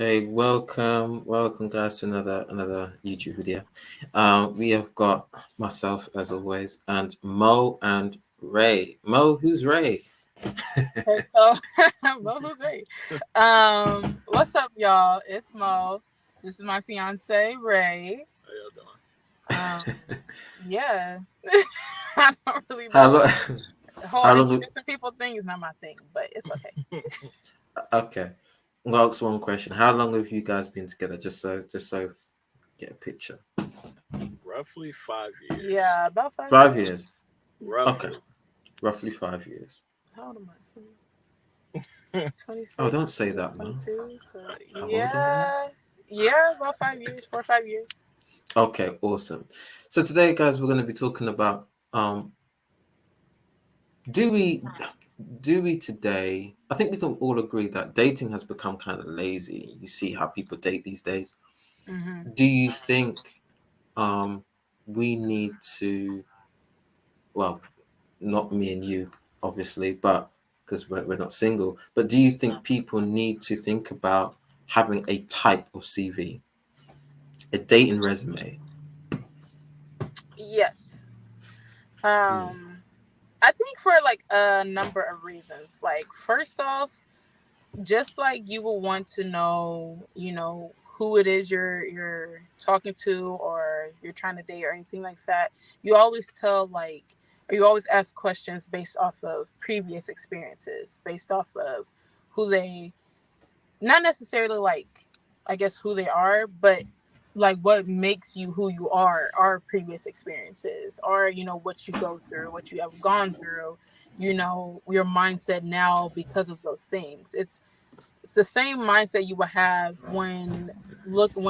Hey, welcome guys to another YouTube video. We have got myself as always, and Mo and Ray. Mo, who's Ray? Okay, so Mo, who's right? What's up, y'all? It's Mo. This is my fiance Ray. How y'all doing? Um, yeah, I don't really How know. long? The whole How long? introducing people thing is not my thing, but it's okay. Okay, I'm gonna ask one question. How long have you guys been together? Just so get a picture. Roughly 5 years. Yeah, about 5 years. 5 years. Okay, Roughly. roughly 5 years. How old am I? 20, Oh, don't 26, say that, Mo. 22. So I'm older than that. yeah, about 5 years, 4 or 5 years. Okay, awesome. So today, guys, we're gonna be talking about do we do we today, I think we can all agree that dating has become kind of lazy. You see how people date these days. Hmm. Do you think um we need to, well, not me and you obviously, but because we're not single, but do you think people need to think about having a type of CV, a dating resume? Yes. Mm, I think for like a number of reasons. Like first off, just like you will want to know, who it is you're talking to or you're trying to date or anything like that, you always tell like or you always ask questions based off of previous experiences, based off of who they not necessarily like I guess who they are, but like what makes you who you are previous experiences or what you go through, what you have gone through, your mindset now because of those things. It's the same mindset you would have when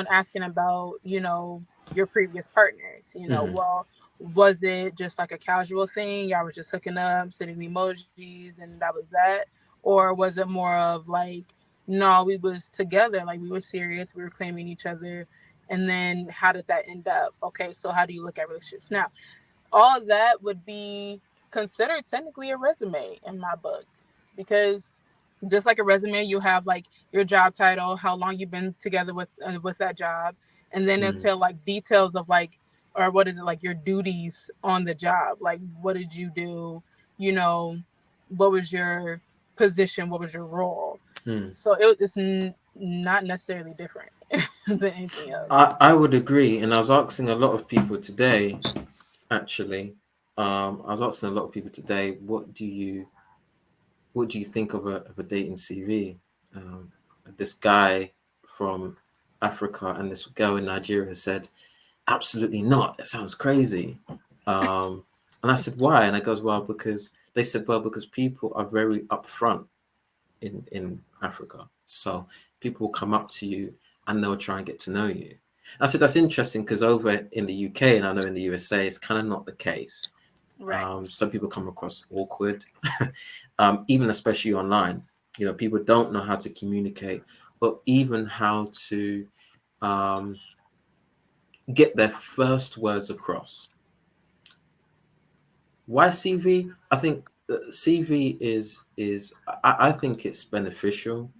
asking about your previous partners. mm, Well, was it just like a casual thing, y'all were just hooking up, sending emojis, and that was that? Or was it more of like, no, we was together, like we were serious, we were claiming each other, and then how did that end up? Okay, so how do you look at relationships now? All of that would be considered technically a resume in my book, because just like a resume, you have like your job title, how long you've been together with that job, and then mm, until like details of like, or what is it, like your duties on the job, like what did you do, you know what was your position, what was your role. mm. So not necessarily different than anything else. I would agree, and I was asking a lot of people today. Actually, I was asking a lot of people today, what do you think of a dating CV? Um, this guy from Africa and this girl in Nigeria said, absolutely not. That sounds crazy. Um, and I said, why? And I goes, well, because they said, well, because people are very upfront in Africa. So people will come up to you and they'll try and get to know you. I said, that's interesting because over in the UK and I know in the USA, it's kind of not the case. Right. Some people come across awkward, even especially online. People don't know how to communicate, or even how to um, get their first words across. Why CV? I think CV is I think it's beneficial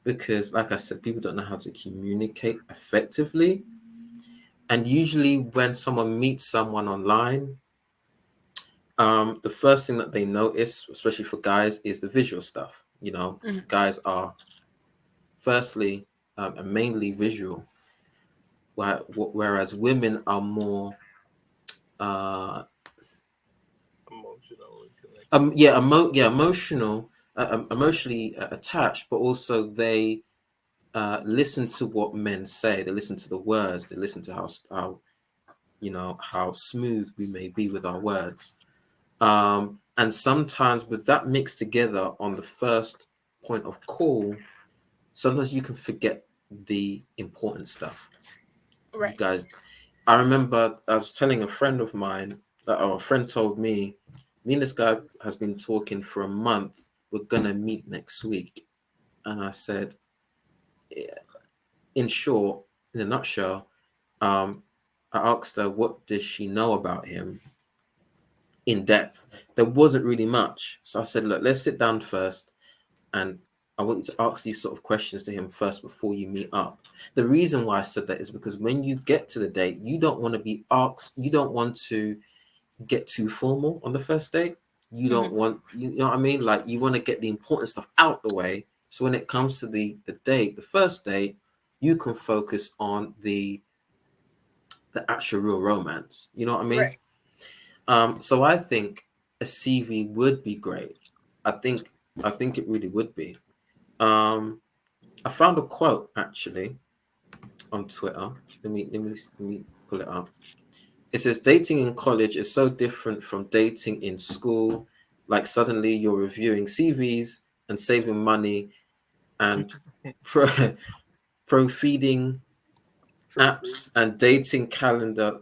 because, like I said, people don't know how to communicate effectively, and usually when someone meets someone online, the first thing that they notice, especially for guys, is the visual stuff. Mhm. Guys are firstly and mainly visual, whereas women are more uh Emotional and connected. emotional, emotionally attached, but also they listen to what men say. They listen to the words. They listen to how smooth we may be with our words. And sometimes with that mixed together on the first point of call, sometimes you can forget the important stuff. You Right. guys, I remember I was telling a friend of mine, or a friend told me and this guy has been talking for a month. We're gonna meet next week. And I said, in short, in a nutshell, um, I asked her what does she know about him in depth. There wasn't really much. So I said, look, let's sit down first and I want you to ask these sort of questions to him first before you meet up. The reason why I said that is because when you get to the date, you don't want to be asked, you don't want to get too formal on the first date. You don't Hmm. want, you know what I mean? Like you want to get the important stuff out the way. So when it comes to the date, the first date, you can focus on the actual real romance. You know what I mean? Right. So I think a CV would be great. I think I think it really would be. Um, I found a quote actually on Twitter. Let me pull it up. It says dating in college is so different from dating in school. Like suddenly you're reviewing CVs and saving money and pro, pro feeding For free. apps and dating calendar,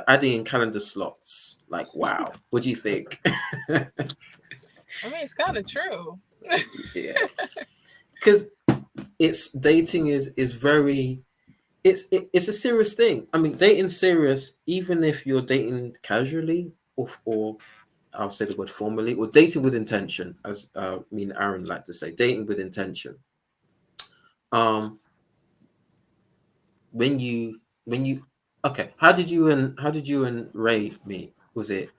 adding in calendar slots. Like wow, what do you think? I mean, it's kind of true. Yeah, because it's dating is very it's a serious thing. I mean, dating serious, even if you're dating casually or I'll say the word formally, or dating with intention, as me and Aaron like to say, dating with intention. Um, when you okay, how did you and Ray meet? Was it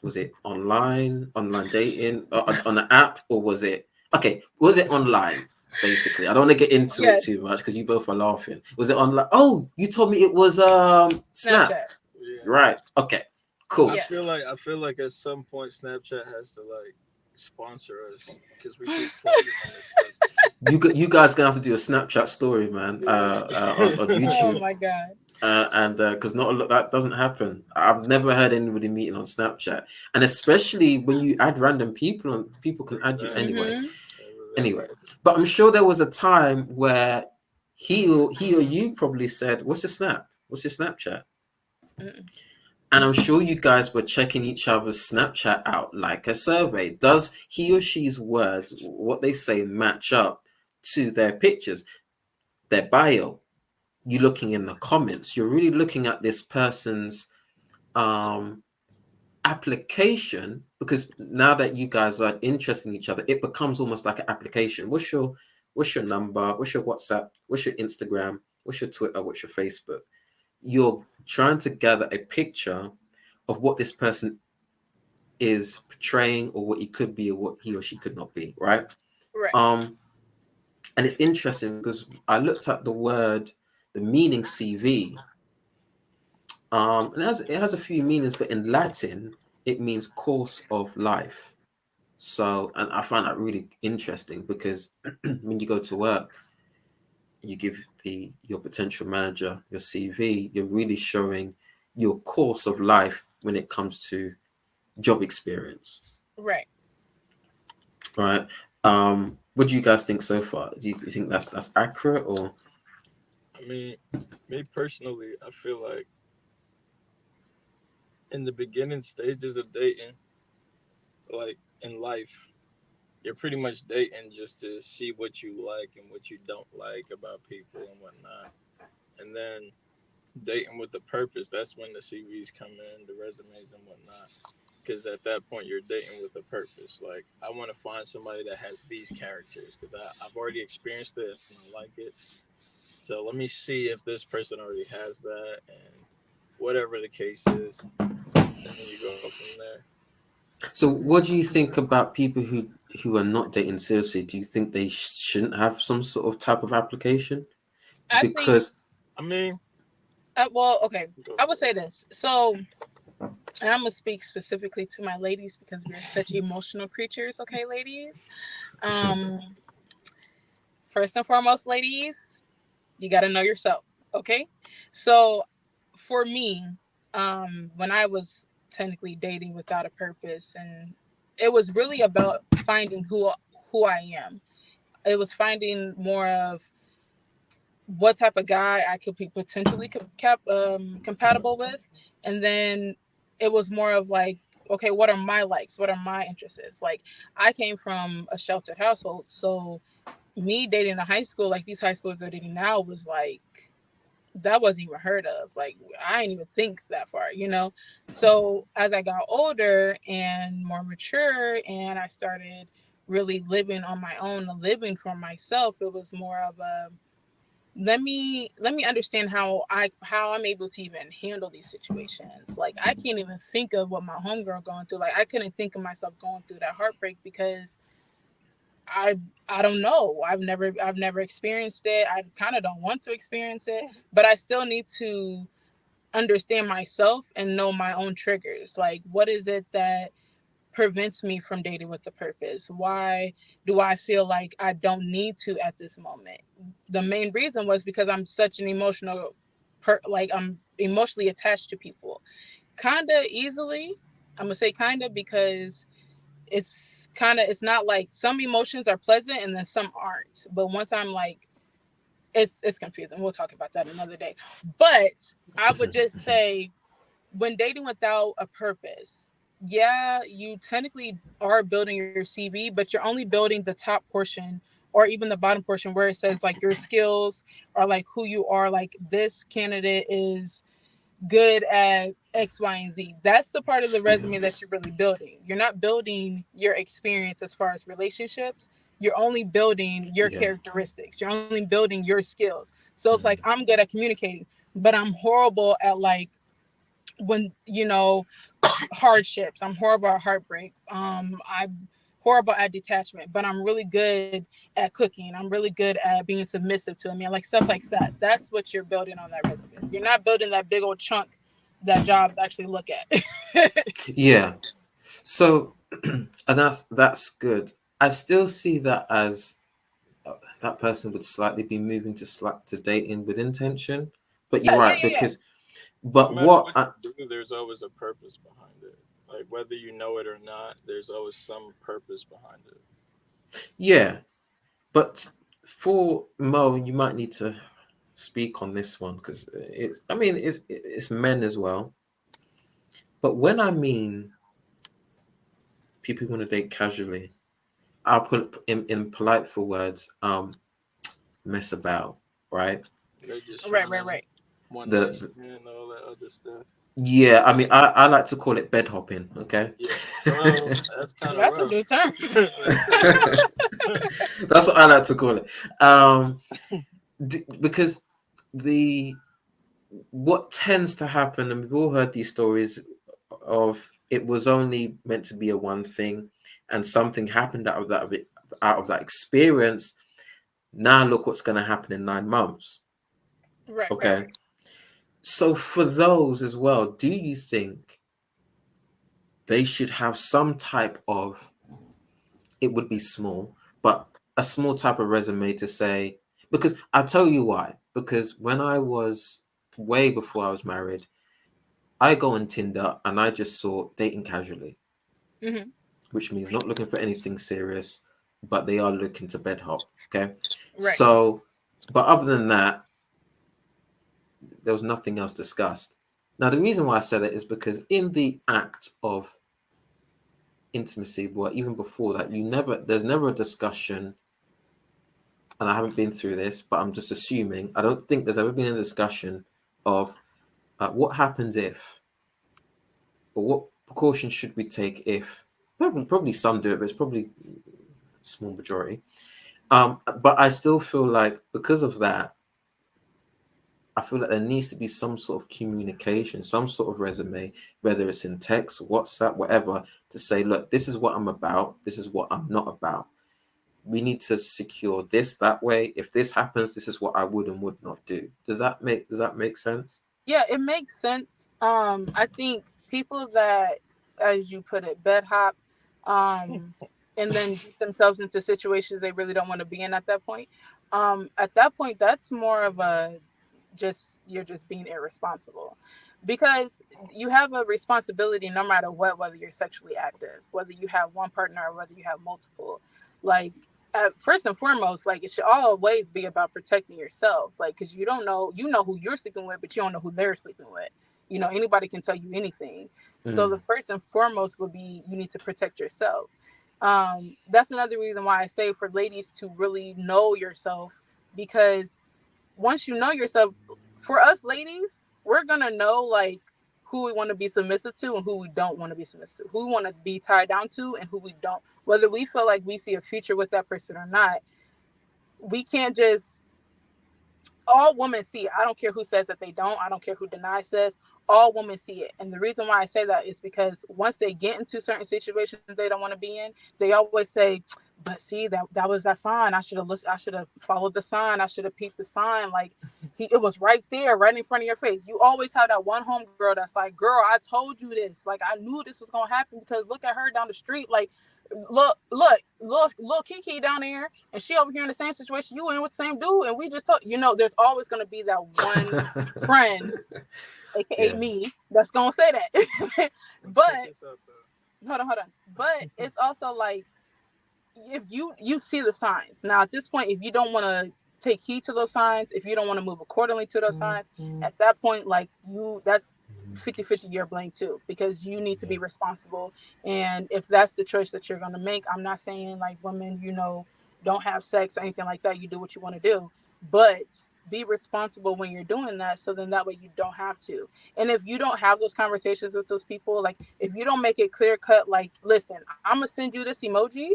online dating on the app, or was it okay? Was it online? Basically, I don't want to get into it Yes. too much because you both are laughing. Was it online? Oh, you told me it was Snap. Snapchat. Yeah. Right. Okay. Cool. Yes. I feel like at some point Snapchat has to like sponsor us because we keep plugging in this stuff. You guys gonna have to do a Snapchat story, man, on Oh YouTube, my God. and because not a lot that doesn't happen. I've never heard anybody meeting on Snapchat, and especially when you add random people, and people can add you anyway. Hmm. Anyway, Exactly. but I'm sure there was a time where he or you probably said, "What's your Snap? What's your Snapchat?" And I'm sure you guys were checking each other's Snapchat out like a survey. Does he or she's words, what they say, match up to their pictures, their bio? You're looking in the comments. You're really looking at this person's um, application, because now that you guys are interested in each other, it becomes almost like an application. What's your number? What's your WhatsApp? What's your Instagram? What's your Twitter? What's your Facebook? You're trying to gather a picture of what this person is portraying, or what he could be, or what he or she could not be, right? Right. um and it's interesting because I looked at the meaning CV, and it has a few meanings, but in Latin it means course of life. So, and I find that really interesting because when you go to work, you give the your potential manager your CV, you're really showing your course of life when it comes to job experience. Right. Right. What do you guys think so far? Do you think that's accurate, or I mean, me personally, I feel like in the beginning stages of dating, like in life, you're pretty much dating just to see what you like and what you don't like about people and whatnot. And then dating with a purpose, that's when the CVs come in, the resumes and whatnot. Because at that point, you're dating with a purpose. Like, I want to find somebody that has these characters because I've already experienced it and I like it. So let me see if this person already has that and whatever the case is. And then you go from there. so? What do you think about people who are not dating seriously? Do you think they shouldn't have some sort of type of application? I think. Because I mean, Well, okay. go I for would it. say this. So, and I'm gonna speak specifically to my ladies because we're such emotional creatures. Okay, ladies. Um, First and foremost, ladies, you got to know yourself. Okay. So, for me, when I was technically dating without a purpose, and it was really about finding who I am. It was finding more of what type of guy I could be potentially compatible with, and then it was more of like, okay, what are my likes? What are my interests? Like, I came from a sheltered household, so me dating a high school like these high schools they're dating now was like that wasn't even heard of. Like I didn't even think that far. So as I got older and more mature and I started really living on my own, living for myself. It was more of a, let me understand how I'm able to even handle these situations. Like I can't even think of what my homegirl going through. Like I couldn't think of myself going through that heartbreak because I I don't know. I've never experienced it. I kind of don't want to experience it, but I still need to understand myself and know my own triggers. Like what is it that prevents me from dating with a purpose? Why do I feel like I don't need to at this moment? The main reason was because I'm such an emotional like I'm emotionally attached to people. Kinda easily. I'm gonna say kinda because it's not like some emotions are pleasant and then some aren't. But once I'm like it's confusing. We'll talk about that another day. But I would just say when dating without a purpose, yeah, you technically are building your CV, but you're only building the top portion or even the bottom portion where it says like your skills or like who you are. Like this candidate is good at X, Y, and Z. That's the part of the resume that Skills. you're really building. You're not building your experience as far as relationships. You're only building your Yeah. characteristics. You're only building your skills. So it's like I'm good at communicating, but I'm horrible at like when hardships. I'm horrible at heartbreak. I'm horrible at detachment, but I'm really good at cooking. I'm really good at being submissive to a man, like stuff like that. That's what you're building on that resume. You're not building that big old chunk that jobs actually look at. Yeah. So, and that's good. I still see that as that person would slightly be moving to dating with intention. But you're Yeah, yeah, right, yeah, yeah. because No but matter what what I, you do, there's always a purpose behind it. Like whether you know it or not, there's always some purpose behind it. yeah, but for Mo, you might need to speak on this one because it's I mean it's men as well. But when I mean people who want to date casually, I'll put in polite for words, mess about, right? They just Right, trying right, to right. one night The stand and all that other stuff. Yeah, I mean, I like to call it bed hopping. Okay, Yeah. Well, that's kind of That's a rough. new term. That's kind of rough. that's what I like to call it. Um, because the what tends to happen, and we've all heard these stories of it was only meant to be a one thing, and something happened out of that experience. Now look what's going to happen in 9 months. Right, right, Okay, right. so for those as well, do you think they should have some type of it would be small, but a small type of resume to say, because I'll tell you why. Because when I was way before I was married, I go on Tinder and I just saw dating casually, Hmm. which means not looking for anything serious, but they are looking to bed hop. Okay. Right. So, but other than that, there was nothing else discussed. Now, the reason why I said it is because in the act of intimacy, well, even before that, there's never a discussion, and I haven't been through this, but I'm just assuming. I don't think there's ever been a discussion of what happens if, or what precautions should we take if. Probably some do it, but it's probably a small majority. But I still feel like because of that, I feel like there needs to be some sort of communication, some sort of resume, whether it's in text, WhatsApp, whatever, to say, look, this is what I'm about, this is what I'm not about. We need to secure this that way. If this happens, this is what I would and would not do. Does that make sense? Yeah, it makes sense. I think people that, as you put it, bed hop, um, and then get themselves into situations they really don't want to be in at that point. At that point, that's more of a just you're just being irresponsible because you have a responsibility no matter what, whether you're sexually active, whether you have one partner or whether you have multiple. Like first and foremost, like it should always be about protecting yourself, like because you know who you're sleeping with, but you don't know who they're sleeping with. Anybody can tell you anything. So Mm, the first and foremost would be you need to protect yourself. That's another reason why I say for ladies to really know yourself, because once you know yourself, for us ladies, we're gonna know like who we want to be submissive to and who we don't want to be submissive to, who we want to be tied down to and who we don't. Whether we feel like we see a future with that person or not, we can't just, all women see it. I don't care who says that they don't. I don't care who denies this. All women see it. And the reason why I say that is because once they get into certain situations they don't want to be in, they always say, but see, that was that sign. I should have listened. I should have followed the sign. I should have peeped the sign. Like it was right there, right in front of your face. You always have that one homegirl that's like, girl, I told you this. Like I knew this was gonna happen because look at her down the street. Like look, Kiki down there, and she over here in the same situation you in with the same dude, and we just told there's always gonna be that one friend, aka Yeah. me, that's gonna say that. Check But this out though. hold on. But it's also like if you see the signs now at this point, if you don't want to take heed to those signs, if you don't want to move accordingly to those signs, at that point, like that's 50-50 your blame too, because you need to Yeah. be responsible. And if that's the choice that you're going to make, I'm not saying like women, don't have sex or anything like that. You do what you want to do, but be responsible when you're doing that, so then that way you don't have to. And if you don't have those conversations with those people, like if you don't make it clear cut, like, listen, I'm gonna send you this emoji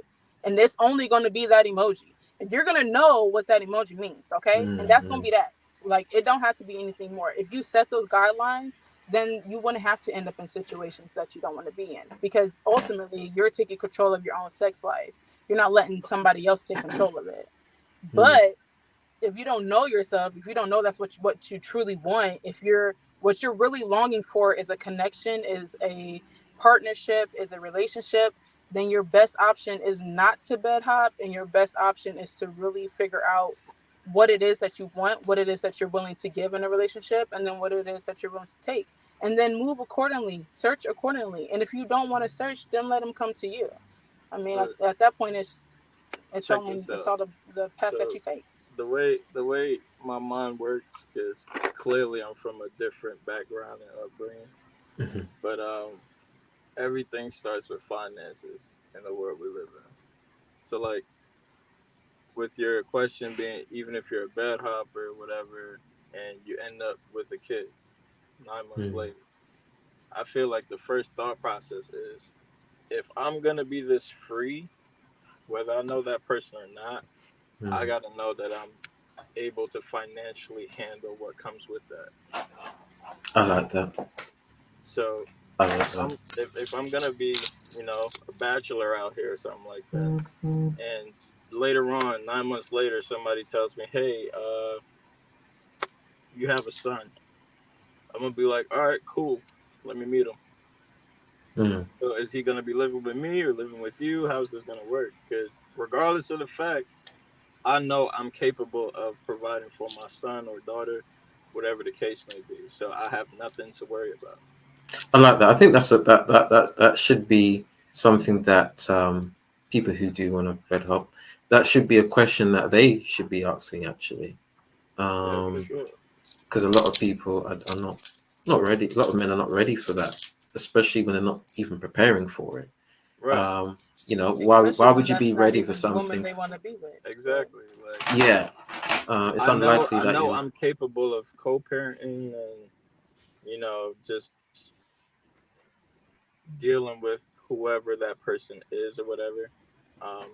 and it's only going to be that emoji, and you're going to know what that emoji means, okay? And that's going to Mm-hmm. be that. Like it don't have to be anything more. If you set those guidelines, then you wouldn't have to end up in situations that you don't want to be in, because ultimately you're taking control of your own sex life. You're not letting somebody else take control of it. But if you don't know yourself, if you don't know that's what you truly want, if you're what you're really longing for is a connection, is a partnership, is a relationship, then your best option is not to bed hop, and your best option is to really figure out what it is that you want, what it is that you're willing to give in a relationship, and then what it is that you're willing to take. And then move accordingly, search accordingly. And if you don't want to search, then let them come to you. I mean, But at that point, it's check only this it's out. all the path that So you take. the way my mind works, because clearly I'm from a different background and upbringing, Mm-hmm. but everything starts with finances in the world we live in. So like with your question being, even if you're a bad hopper or whatever, and you end up with a kid 9 months Mm-hmm. later, I feel like the first thought process is, if I'm gonna be this free, whether I know that person or not, I gotta know that I'm able to financially handle what comes with that. I like that. So I like if I'm gonna be, a bachelor out here or something like that, and later on, 9 months later, somebody tells me, "Hey, you have a son," I'm gonna be like, "All right, cool. Let me meet him." that. So is he gonna be living with me or living with you? How's this gonna work? Because regardless of the fact, I know I'm capable of providing for my son or daughter, whatever the case may be. So I have nothing to worry about. I like that. I think that should be something that people who do want to bed hop, that should be a question that they should be asking actually, Yeah, for sure. because a lot of people are not ready. A lot of men are not ready for that, especially when they're not even preparing for it. Right. Um, why Especially would when you that's be not ready for even the woman something? they want to be with. So Exactly. Like Yeah, it's unlikely I that know you'll. I'm capable of co-parenting and just dealing with whoever that person is or whatever. Um,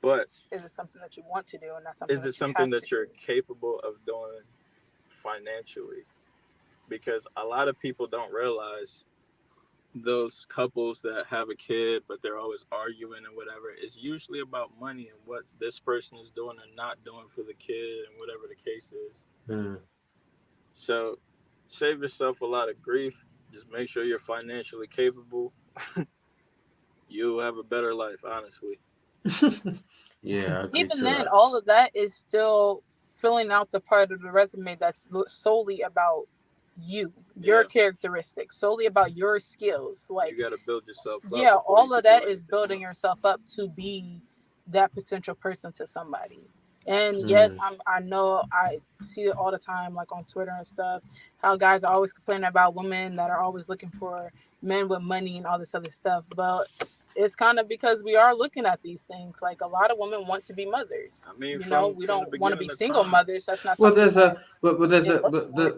but is it something that you want to do and not something is it that you something have to that do? you're capable of doing financially? Because a lot of people don't realize those couples that have a kid but they're always arguing and whatever, it's usually about money and what this person is doing and not doing for the kid and whatever the case is. Mm. So save yourself a lot of grief. Just make sure you're financially capable. You'll have a better life, honestly. Yeah, I agree Even to then, that. all of that is still filling out the part of the resume that's solely about you, your Yeah, characteristics, solely about your skills. you Like, got to build yourself up yeah, before you all of could do that is anything building else. yourself up to be that potential person to somebody. And yes, Mm. I know I see it all the time, like on Twitter and stuff, how guys are always complaining about women that are always looking for men with money and all this other stuff. But It's kind of because we are looking at these things. Like a lot of women want to be mothers. I mean, You know, we from the don't want to be beginning of single time. mothers. That's not Well, something there's that a but there's is a looked but towards.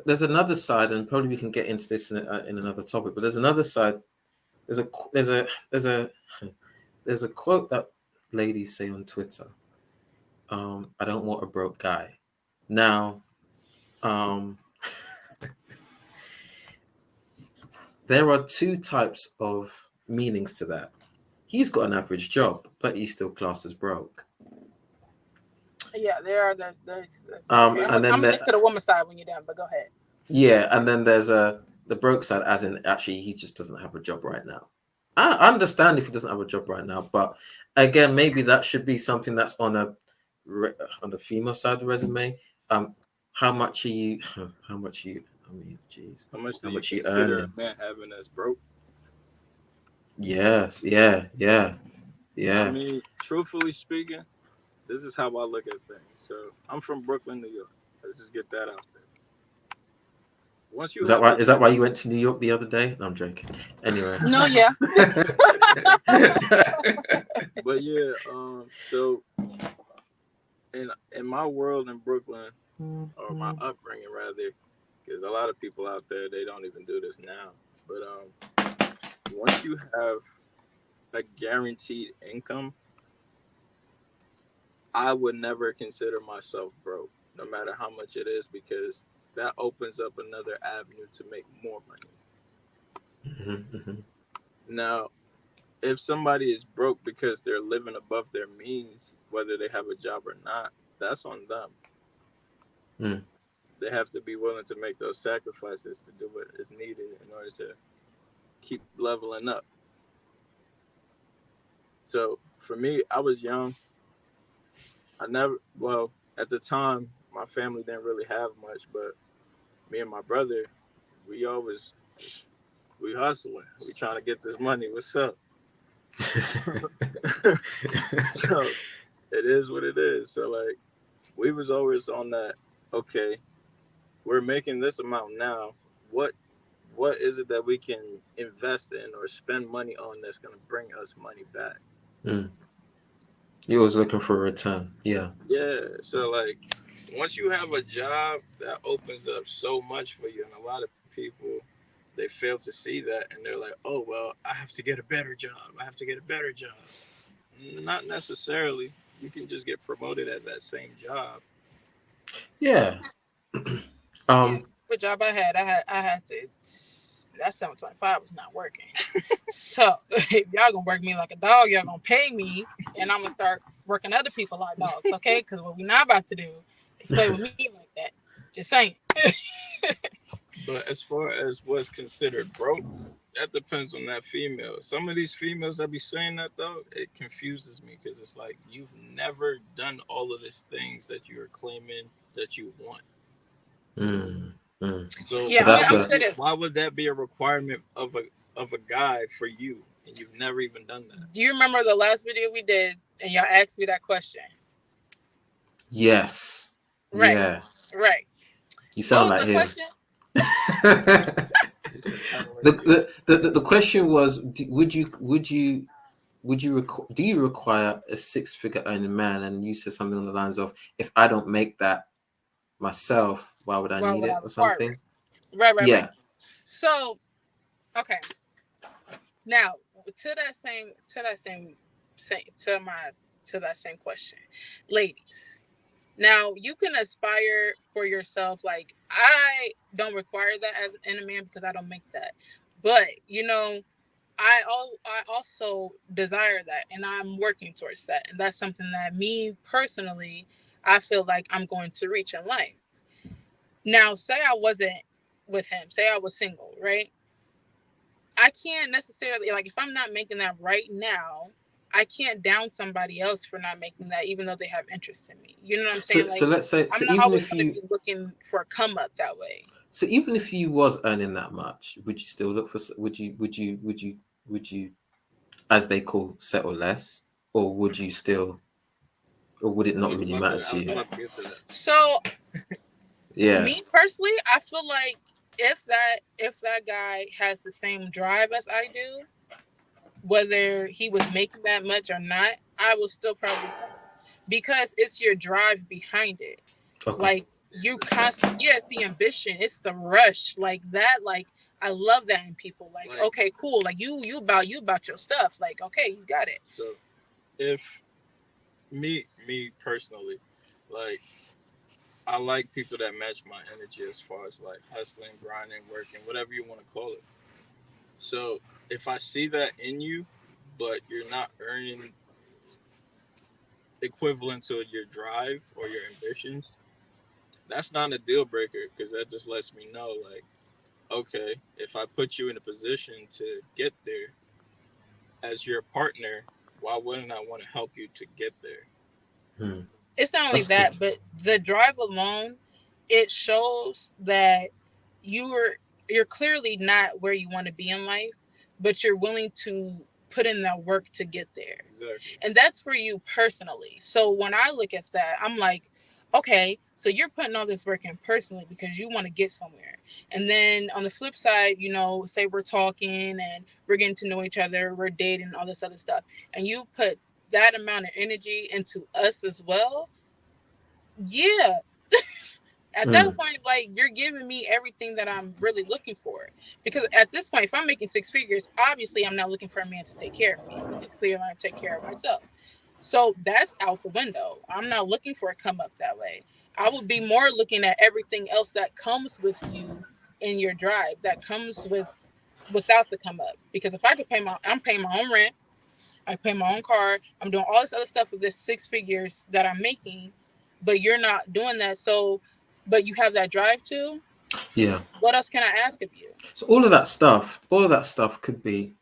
there's another side, and probably we can get into this in another topic. But there's another side. There's a there's a there's a quote that ladies say on Twitter. I don't want a broke guy. Now, um, there are two types of meanings to that. He's got an average job, but he's still classed as broke. Yeah, there are okay. I'm And gonna, I'm then gonna get to the woman side when you're done, but go ahead. yeah, and then there's the broke side, as in actually he just doesn't have a job right now. I understand if he doesn't have a job right now, but again, maybe that should be something that's on on the female side of the resume. Um, how much are you? How much are you? I mean, jeez, How much do how you much are you consider earning? a man having as broke? Yes, yeah, yeah, I yeah. mean, truthfully speaking, this is how I look at things. So I'm from Brooklyn, New York. Let's just get that out there. Once you Is that have why? a Is that job, why you went to New York the other day? No, I'm joking. Anyway. No, yeah. but yeah, so in my world in Brooklyn, or my upbringing rather, because a lot of people out there they don't even do this now. But once you have a guaranteed income, I would never consider myself broke, no matter how much it is, because that opens up another avenue to make more money. Mhm, mhm. Now, if somebody is broke because they're living above their means, whether they have a job or not, that's on them. Mm. They have to be willing to make those sacrifices to do what is needed in order to keep leveling up. So for me, I was young. I never, well, at the time, my family didn't really have much, but me and my brother, we always, we hustling. We trying to get this money. What's up? So it is what it is. So like, we was always on that, okay, we're making this amount now. What what is it that we can invest in or spend money on that's going to bring us money back? Mm. You're always looking for a return. Yeah. Yeah, so like once you have a job that opens up so much for you, and a lot of people they fail to see that, and they're like, oh well, I have to get a better job, I have to get a better job. Not necessarily. You can just get promoted at that same job. Yeah. Yeah, Um. what job I had to. That 725 was not working. So if y'all gonna work me like a dog, y'all gonna pay me, and I'm gonna start working other people like dogs, okay? Because what we not about to do is play with me like that. Just saying. But as far as what's considered broke, that depends on that female. Some of these females that be saying that though, it confuses me because it's like you've never done all of these things that you are claiming that you want. Mm, mm. So But Yeah, I'm why gonna, that's I'm gonna would a say you? this. Why would that be a requirement of a guy for you, and you've never even done that? Do you remember the last video we did, and y'all asked me that question? yes. Right, Yeah. right. You What sound was like the him. question? the, He says kind of like you. the question was, would you do you require a six-figure earning man? And you said something on the lines of, if I don't make that myself, why would I Why need would I it or require something? it? Right, right, right. Yeah. So, okay. Now same to that same question, ladies. Now you can aspire for yourself. Like I don't require that as in a man because I don't make that, but I also desire that, and I'm working towards that, and that's something that me personally I feel like I'm going to reach in life. Now, say I wasn't with him, say I was single, right? I can't necessarily like if I'm not making that right now, I can't down somebody else for not making that, even though they have interest in me. You know what I'm saying? So Like let's say, I'm so not even always if going to you be looking for a come up that way. so even if you was earning that much, would you still look for would you, as they call, settle less, or would you still, or would it I not was really about matter to. I to was you? about to get to that. So Yeah. me personally, I feel like if that guy has the same drive as I do, whether he was making that much or not, I will still probably settle because it's your drive behind it. Okay. Like you constantly, yeah, it's the ambition, it's the rush, like that. Like I love that in people. Like Like, okay, cool. Like you about your stuff. Like okay, you got it. so if me personally, like, I like people that match my energy as far as like hustling, grinding, working, whatever you want to call it. So if I see that in you, but you're not earning equivalent to your drive or your ambitions, that's not a deal breaker because that just lets me know, like, okay, if I put you in a position to get there as your partner, why wouldn't I want to help you to get there? Hmm. It's not only That's good. that, but the drive alone, it shows that you're you're clearly not where you want to be in life, but you're willing to put in that work to get there. Exactly. And that's for you personally. So when I look at that, I'm like, okay, so you're putting all this work in personally because you want to get somewhere. And then on the flip side, say we're talking and we're getting to know each other, we're dating, all this other stuff, and you put that amount of energy into us as well. Yeah, at that Hmm. point, like you're giving me everything that I'm really looking for. Because at this point, if I'm making six figures, obviously I'm not looking for a man to take care of me. It's clear I have to take care of myself. So that's out the window. I'm not looking for a come up that way. I would be more looking at everything else that comes with you in your drive, that comes without the come up. Because if I could I'm paying my own rent, I pay my own car, I'm doing all this other stuff with this six figures that I'm making, but you're not doing that. So, but you have that drive too. Yeah. What else can I ask of you? So all of that stuff could be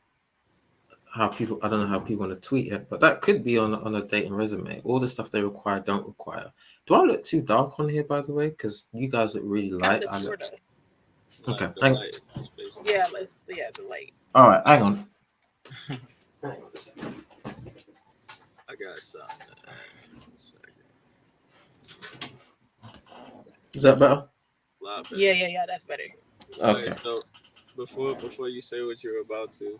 how people. I don't know how people want to tweet it, but that could be on a dating resume. All the stuff they require don't require. Do I look too dark on here, by the way? Because you guys look really light. Kind of, I look sort of. okay. Like the Hang. light is basically. Yeah, yeah, the light. All right. Hang on. Hang on a second. I got something to add. One second. Is that better? A lot Yeah, better. yeah, yeah. That's better. Okay, Okay. so before you say what you're about to,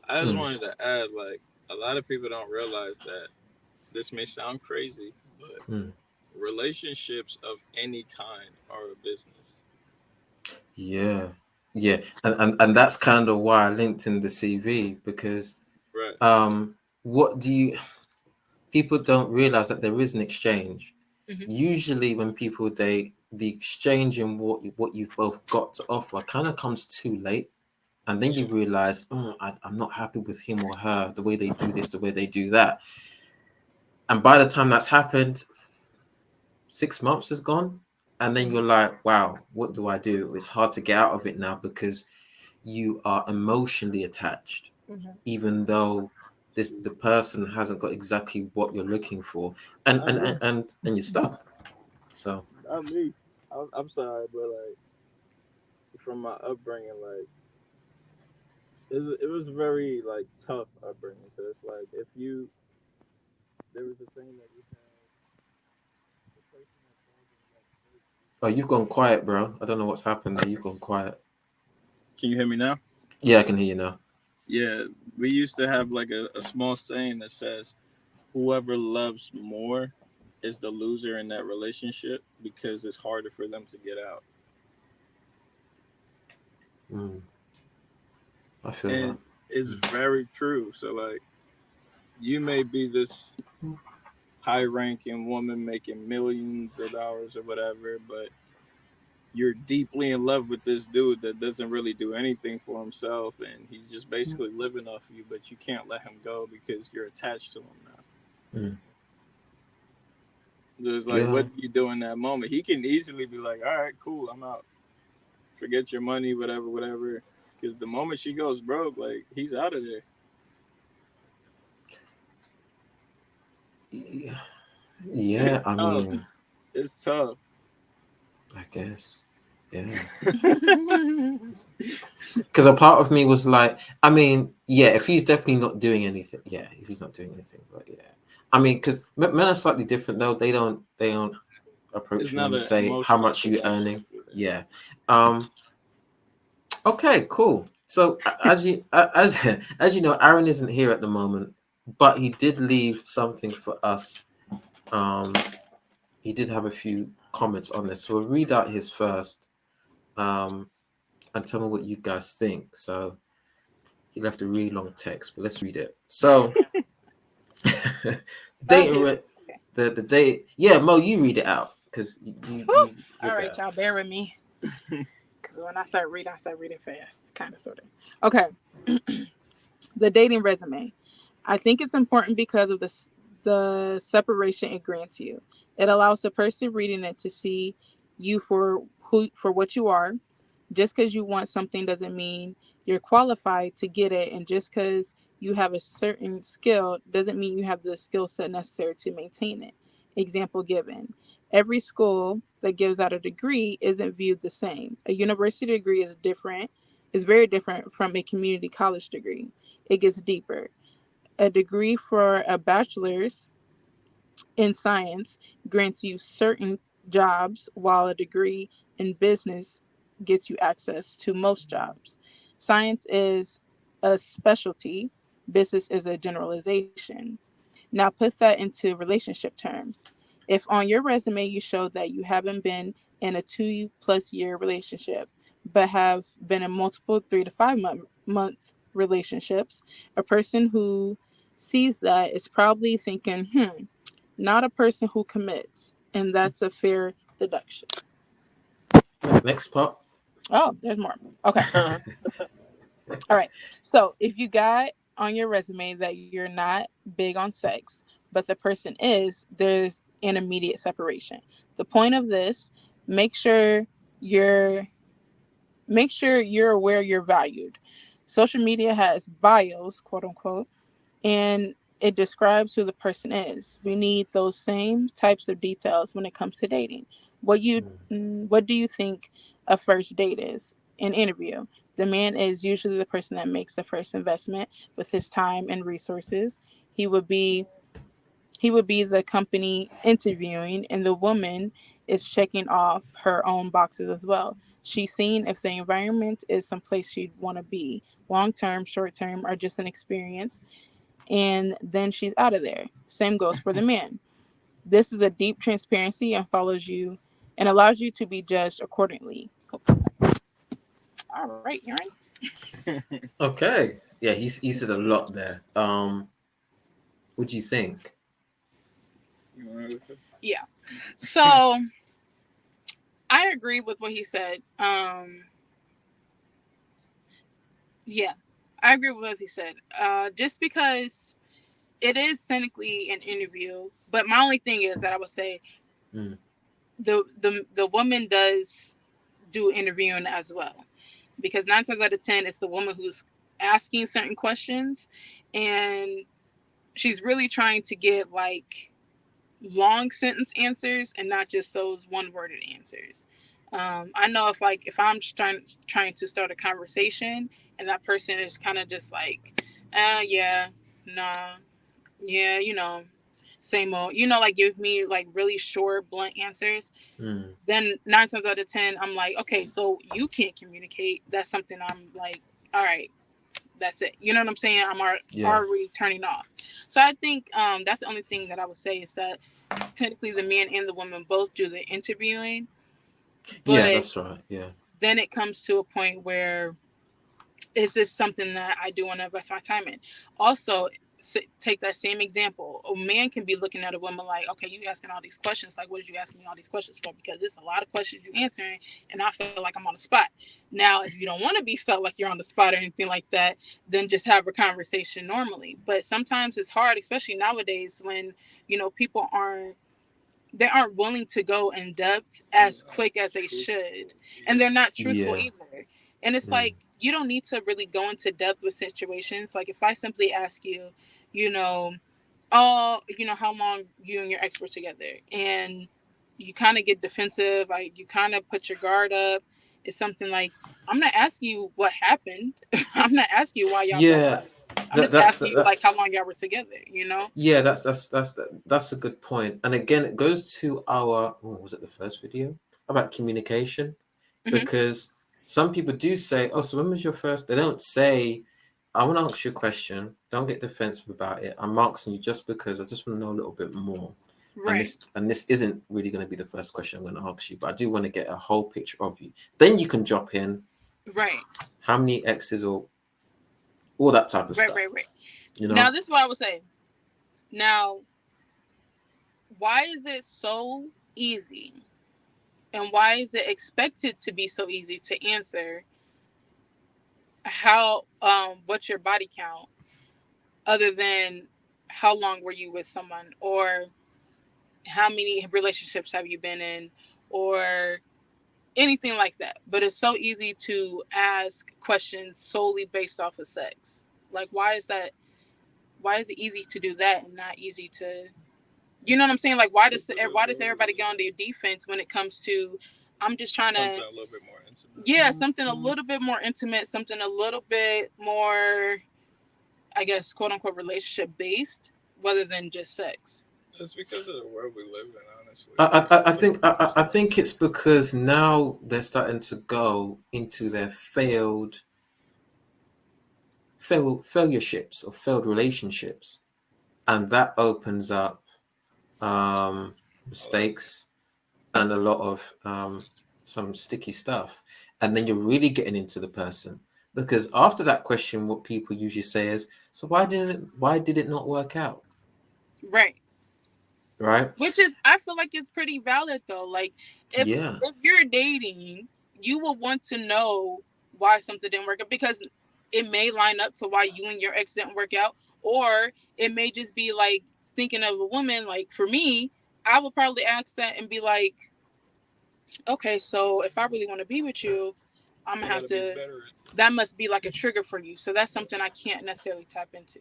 I just Mm, wanted to add, like, a lot of people don't realize that this may sound crazy, but mm. relationships of any kind are a business. Yeah. Yeah. And that's kind of why I linked in the CV because Right. um, what do you people don't realize that there is an exchange. Hmm. Usually, when people date, the exchange in what you've both got to offer kind of comes too late, and then you Yeah. realize, I'm not happy with him or her, the way they do this, the way they do that, and by the time that's happened, 6 months is gone, and then you're Hmm. like, wow, what do I do? It's hard to get out of it now because you are emotionally attached, Hmm. even though the person hasn't got exactly what you're looking for, and Not and me. and and you're stuck. So Not me. I'm sorry, but like from my upbringing, like it was very like tough upbringing. So it's like if you there was a saying that we had, the person that falls in love first oh, usually you've gone quiet, bro. I don't know what's happened there. You've gone quiet. Can you hear me now? Yeah, I can hear you now. Yeah, we used to have like a small saying that says whoever loves more is the loser in that relationship because it's harder for them to get out. Mm, I feel that. And it's very true. So like you may be this high ranking woman making millions of dollars or whatever, but you're deeply in love with this dude that doesn't really do anything for himself and he's just basically living off you, but you can't let him go because you're attached to him now. Mm, So it's like, yeah, what do you do in that moment? He can easily be like, all right, cool, I'm out. Forget your money, whatever, whatever. Because the moment she goes broke, like, he's out of there. yeah, yeah. It's I tough. mean, It's tough. I guess, yeah. Because a part of me was like, I mean, yeah, if he's definitely not doing anything, yeah, if he's not doing anything, but yeah, I mean, because men are slightly different though. They don't It's approach you not and an say how emotional much you connection earning. with him. Yeah. Um. Okay. Cool. So as you know, Aaron isn't here at the moment, but he did leave something for us. Um, he did have a few comments on this. So we'll read out his first, and tell me what you guys think. So he left a really long text, but let's read it. So dating, Okay. the date. Yeah, Mo, you read it out because Whew. you're All right, better. y'all, bear with me. Because when I start reading fast, kind of, sort of. Okay. The dating resume. I think it's important because of the separation it grants you. It allows the person reading it to see you for what you are. Just because you want something doesn't mean you're qualified to get it, and just because you have a certain skill doesn't mean you have the skill set necessary to maintain it. Example given. Every school that gives out a degree isn't viewed the same. A university degree is very different from a community college degree. It gets deeper. A degree for a bachelor's in science grants you certain jobs, while a degree in business gets you access to most jobs. Science is a specialty, business is a generalization. Now put that into relationship terms. If on your resume you show that you haven't been in a 2+ year relationship, but have been in multiple 3 to 5 month relationships, a person who sees that is probably thinking, not a person who commits. And that's a fair deduction. Next part. Oh, there's more. Okay. All right. So if you got on your resume that you're not big on sex, but the person is, there's an immediate separation. The point of this, make sure you're make sure you're aware you're valued. Social media has bios, quote unquote, and it describes who the person is. We need those same types of details when it comes to dating. What do you think a first date is? An interview. The man is usually the person that makes the first investment with his time and resources. He would be he would be the company interviewing, and the woman is checking off her own boxes as well. She's seeing if the environment is someplace she'd want to be, long term, short term, or just an experience, and then she's out of there. Same goes for the man. This is a deep transparency and follows you and allows you to be judged accordingly. All right, Aaron. Okay. Yeah, he said a lot there. What do you think? Yeah. So I agree with what he said. Yeah, I agree with what he said. Just because it is technically an interview, but my only thing is that I would say Mm, the woman does do interviewing as well, because 9 times out of 10 it's the woman who's asking certain questions, and she's really trying to get like long sentence answers and not just those one worded answers. I know if I'm just trying to start a conversation and that person is kind of just like, yeah, nah, yeah, same old, like give me like really short, blunt answers, mm. then 9 times out of 10 I'm like, okay, so you can't communicate. That's something I'm like, all right, that's it. You know what I'm saying? I'm Yeah. already turning off. So I think that's the only thing that I would say is that technically the man and the woman both do the interviewing, Yeah, but that's right. Yeah. then it comes to a point where, is this something that I do want to invest my time in? Also, take that same example. A man can be looking at a woman like, okay, you asking all these questions. Like, what did you ask me all these questions for? Because it's a lot of questions you answering, and I feel like I'm on the spot. Now, if you don't want to be felt like you're on the spot or anything like that, then just have a conversation normally. But sometimes it's hard, especially nowadays when people aren't willing to go in depth as quick as they should, and they're not truthful Yeah. either. And it's Mm. like, you don't need to really go into depth with situations. Like if I simply ask you, you know oh, how long you and your ex were together, and you kind of get defensive, like you kind of put your guard up, it's something like, I'm not asking you what happened. I'm not asking you why y'all broke Yeah. up. I'm That just that's asking you like that's how long y'all were together. yeah. That's a good point. And again, it goes to our was it the first video about communication Hmm. because Some people do say, "Oh, so when was your first?" They don't say, "I want to ask you a question." Don't get defensive about it. I'm asking you just because I just want to know a little bit more. And Right. this isn't really going to be the first question I'm going to ask you, but I do want to get a whole picture of you. Then you can drop in Right. how many exes or all that type of Right. stuff. Right. Right. You Now, know? this is what I would say. Now, why is it so easy, and why is it expected to be so easy to answer how what's your body count, other than how long were you with someone, or how many relationships have you been in, or anything like that. But it's so easy to ask questions solely based off of sex. Like, why is that? Why is it easy to do that and not easy to, you know what I'm saying? Like, why does everybody go on their defense when it comes to, I'm just trying Something to, a little bit more intimate. yeah, something a little bit more intimate, something a little bit more, I guess, quote unquote, relationship based, rather than just sex. It's because of the world we live in, honestly. I For the think most I part. think it's because now they're starting to go into their failureships or failed relationships, and that opens up A lot of mistakes and a lot of some sticky stuff, and then you're really getting into the person, because after that question, what people usually say is, "So why did it not work out?" Right. Right? Which is, I feel like it's pretty valid though. Like, if Yeah, if you're dating, you will want to know why something didn't work out, because it may line up to why you and your ex didn't work out, or it may just be like thinking of a woman. Like, for me, I would probably ask that and be like, okay, so if I really want to be with you, I'm you gonna have gotta be to. better. That must be like a trigger for you. So that's something I can't necessarily tap into.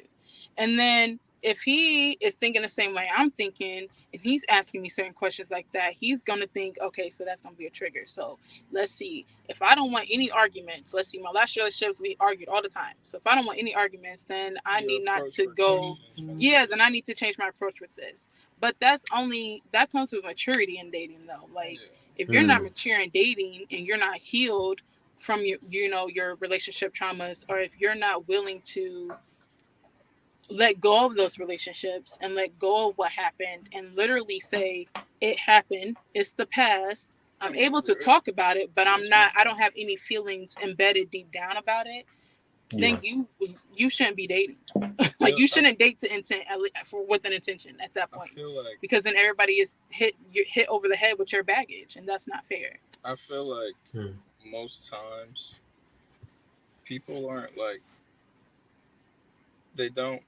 And then if he is thinking the same way I'm thinking, and he's asking me certain questions like that, he's gonna think, okay, so that's gonna be a trigger. So let's see. If I don't want any arguments, let's see. My last relationships, we argued all the time. So if I don't want any arguments, then I Your need not approach to requires go. change. Yeah, then I need to change my approach with this. But that comes with maturity in dating, though. Like, Yeah. if you're not mm, mature in dating and you're not healed from your relationship traumas, or if you're not willing to let go of those relationships and let go of what happened and literally say, it happened, it's the past, I'm able to talk about it, but I don't have any feelings embedded deep down about it, then yeah. you shouldn't be dating. Like, Feel you I, shouldn't date to intent, for with an intention at that I point, feel like because then everybody is hit over the head with your baggage, and that's not fair. I feel like Mm, most times people aren't like they don't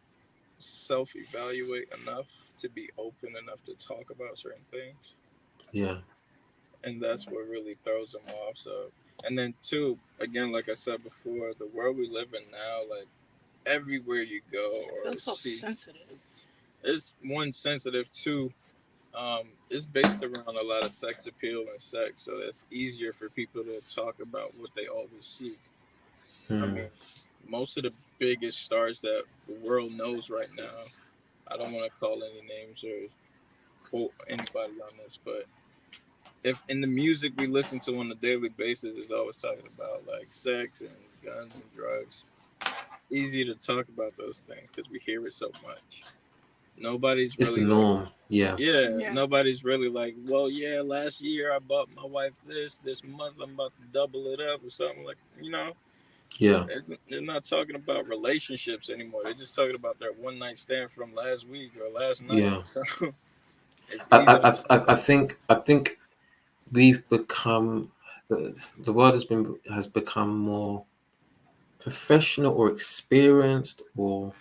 self evaluate enough to be open enough to talk about certain things. yeah. And that's what really throws them off. So, and then two, again, like I said before, the world we live in now, like everywhere you go It or feels so see, sensitive. it's one sensitive. Two, it's based around a lot of sex appeal and sex, so it's easier for people to talk about what they always see. I Mm, mean, most of the biggest stars that the world knows right now, I don't want to call any names or quote anybody on this, but if in the music we listen to on a daily basis is always talking about like sex and guns and drugs, easy to talk about those things because we hear it so much. Nobody's it's the really like, norm. Yeah, yeah, Yeah. nobody's really like, well, yeah, last year I bought my wife this, this month I'm about to double it up or something like, yeah. they're not talking about relationships anymore. They're just talking about their one night stand from last week or last night. Yeah. So it's easy to talk I about. think we've become the world has become more professional or experienced or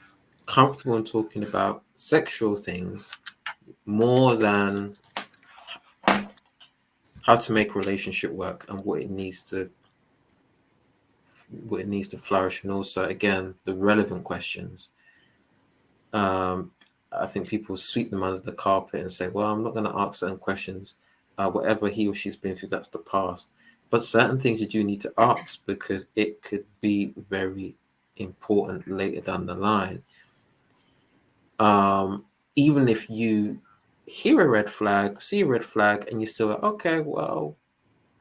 comfortable in talking about sexual things more than how to make a relationship work and what it needs to flourish, and also again the relevant questions. um, I think people sweep them under the carpet and say, well, I'm not going to ask certain questions. Whatever he or she's been through, that's the past. But certain things you do need to ask because it could be very important later down the line. Um, Even if you hear a red flag, see a red flag, and you're still like, okay, well,